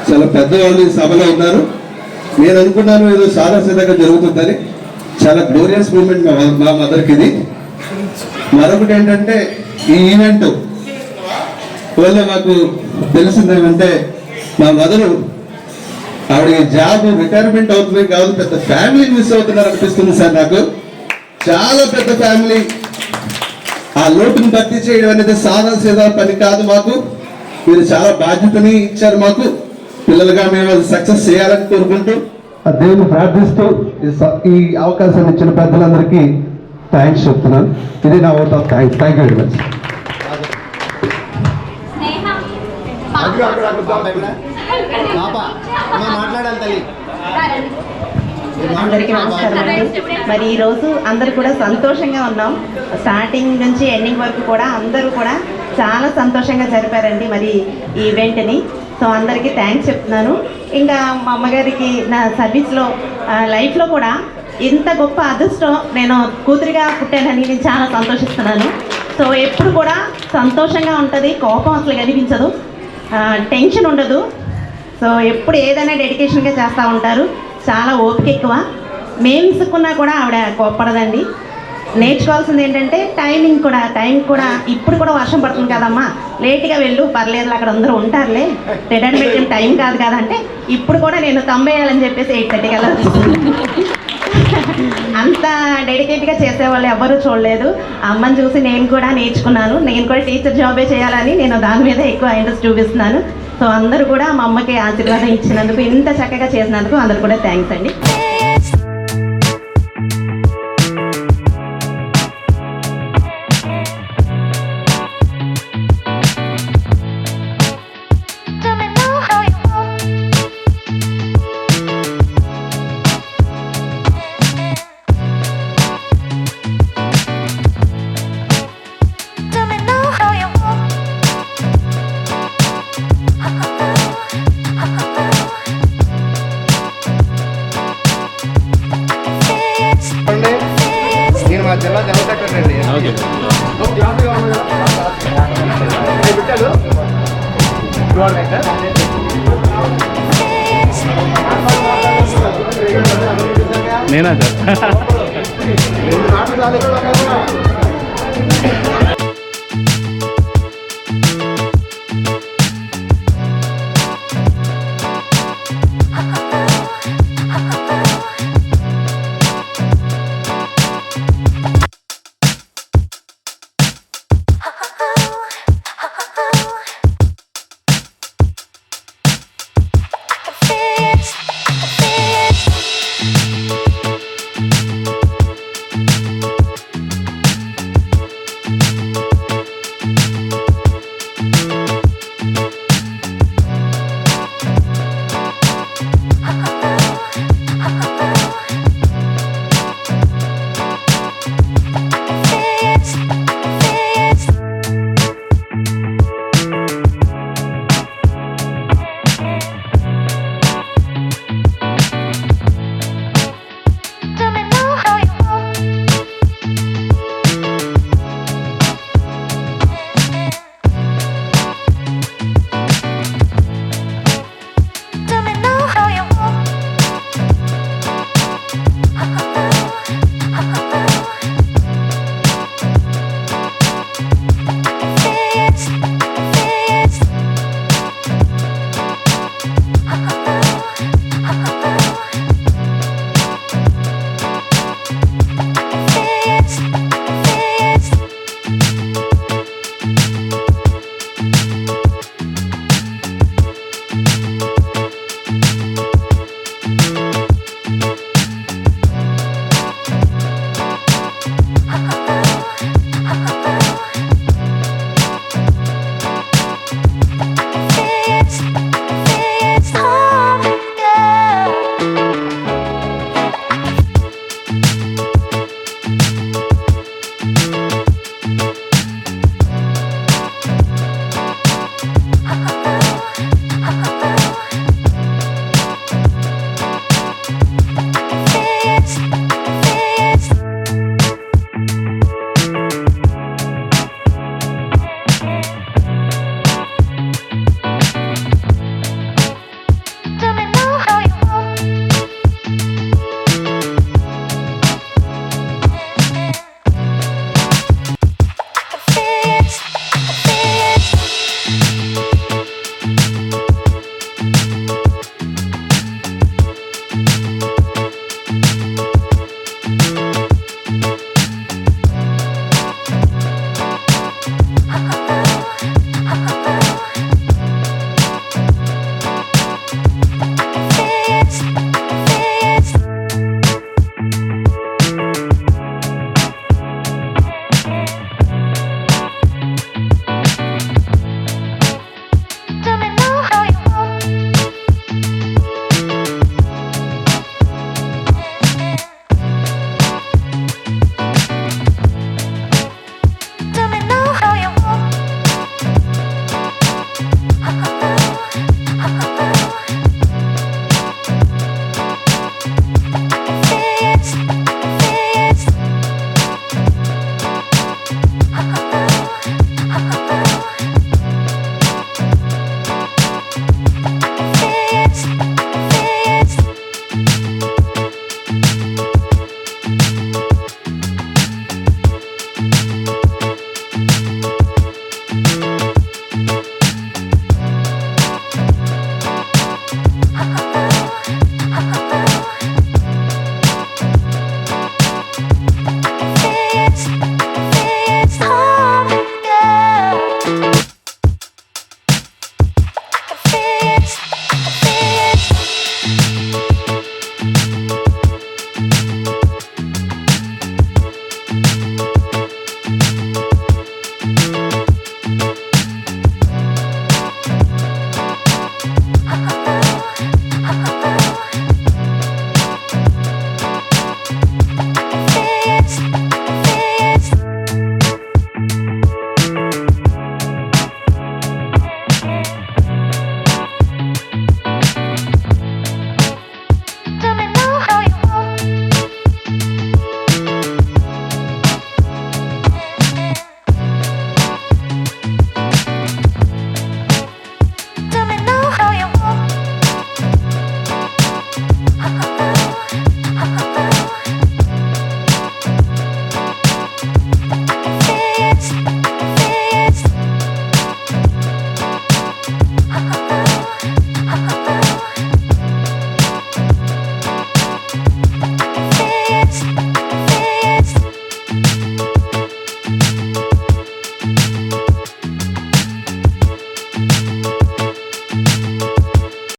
చాలా పెద్దవాళ్ళు ఈ సభలో ఉన్నారు. నేను అనుకున్నాను ఏదో సాదాసీదాగా జరుగుతుందని. చాలా గ్లోరియస్ మూమెంట్ మా మదర్కి ఇది. మరొకటి ఏంటంటే, ఈ ఈవెంట్ వల్ల మాకు తెలిసిందేమంటే, మా మదరు ఆవిడ జాబ్ రిటైర్మెంట్ అవుతుంది కాదు, పెద్ద ఫ్యామిలీ మిస్ అవుతున్నారు అనిపిస్తుంది సార్ నాకు. చాలా పెద్ద ఫ్యామిలీ. ఆ లోటును భర్తీ చేయడం అనేది సాదా పని కాదు మాకు. మీరు చాలా బాధ్యతని ఇచ్చారు మాకు. పిల్లలుగా మేము అది సక్సెస్ చేయాలని కోరుకుంటూ, దేవుని ప్రార్థిస్తూ ఈ అవకాశం ఇచ్చిన పెద్దలందరికీ థ్యాంక్స్ చెప్తున్నాను. ఇది నా vote of thanks. Thank you very much. అందరికీ నమస్కారం అండి. మరి ఈరోజు అందరు కూడా సంతోషంగా ఉన్నాం. స్టార్టింగ్ నుంచి ఎండింగ్ వరకు కూడా అందరూ కూడా చాలా సంతోషంగా జరిపారండి మరి ఈ ఈవెంట్ని. సో అందరికీ థ్యాంక్స్ చెప్తున్నాను. ఇంకా మా అమ్మగారికి నా సర్వీస్లో లైఫ్లో కూడా ఇంత గొప్ప అదృష్టం నేను కూతురిగా పుట్టానని నేను చాలా సంతోషిస్తున్నాను. సో ఎప్పుడు కూడా సంతోషంగా ఉంటుంది, కోపం అసలు కనిపించదు, టెన్షన్ ఉండదు. సో ఎప్పుడు ఏదైనా డెడికేషన్గా చేస్తూ ఉంటారు. చాలా ఓపిక ఎక్కువ. మేము విసుక్కున్నా కూడా ఆవిడ కోప్పడదండి. నేర్చుకోవాల్సింది ఏంటంటే టైం కూడా ఇప్పుడు కూడా వర్షం పడుతుంది కదమ్మా, లేట్గా వెళ్ళు, పర్లేదు, అక్కడ అందరూ ఉంటారులే, రిటైర్మెంట్ టైం కాదు కదంటే ఇప్పుడు కూడా నేను తమ్మేయాలని చెప్పేసి 8:30కి వెళ్ళాలి. అంత డెడికేట్గా చేసేవాళ్ళు ఎవరూ చూడలేదు. అమ్మని చూసి నేను కూడా నేర్చుకున్నాను. నేను కూడా టీచర్ జాబే చేయాలని నేను దాని మీద ఎక్కువ ఇంట్రెస్ట్ చూపిస్తున్నాను. సో అందరూ కూడా మా అమ్మకి ఆశీర్వాదం ఇచ్చినందుకు, ఇంత చక్కగా చేసినందుకు అందరూ కూడా థ్యాంక్స్ అండి. నేను మా జిల్లా జనరల్ సెక్రటరీ అండి. నేనా సార్?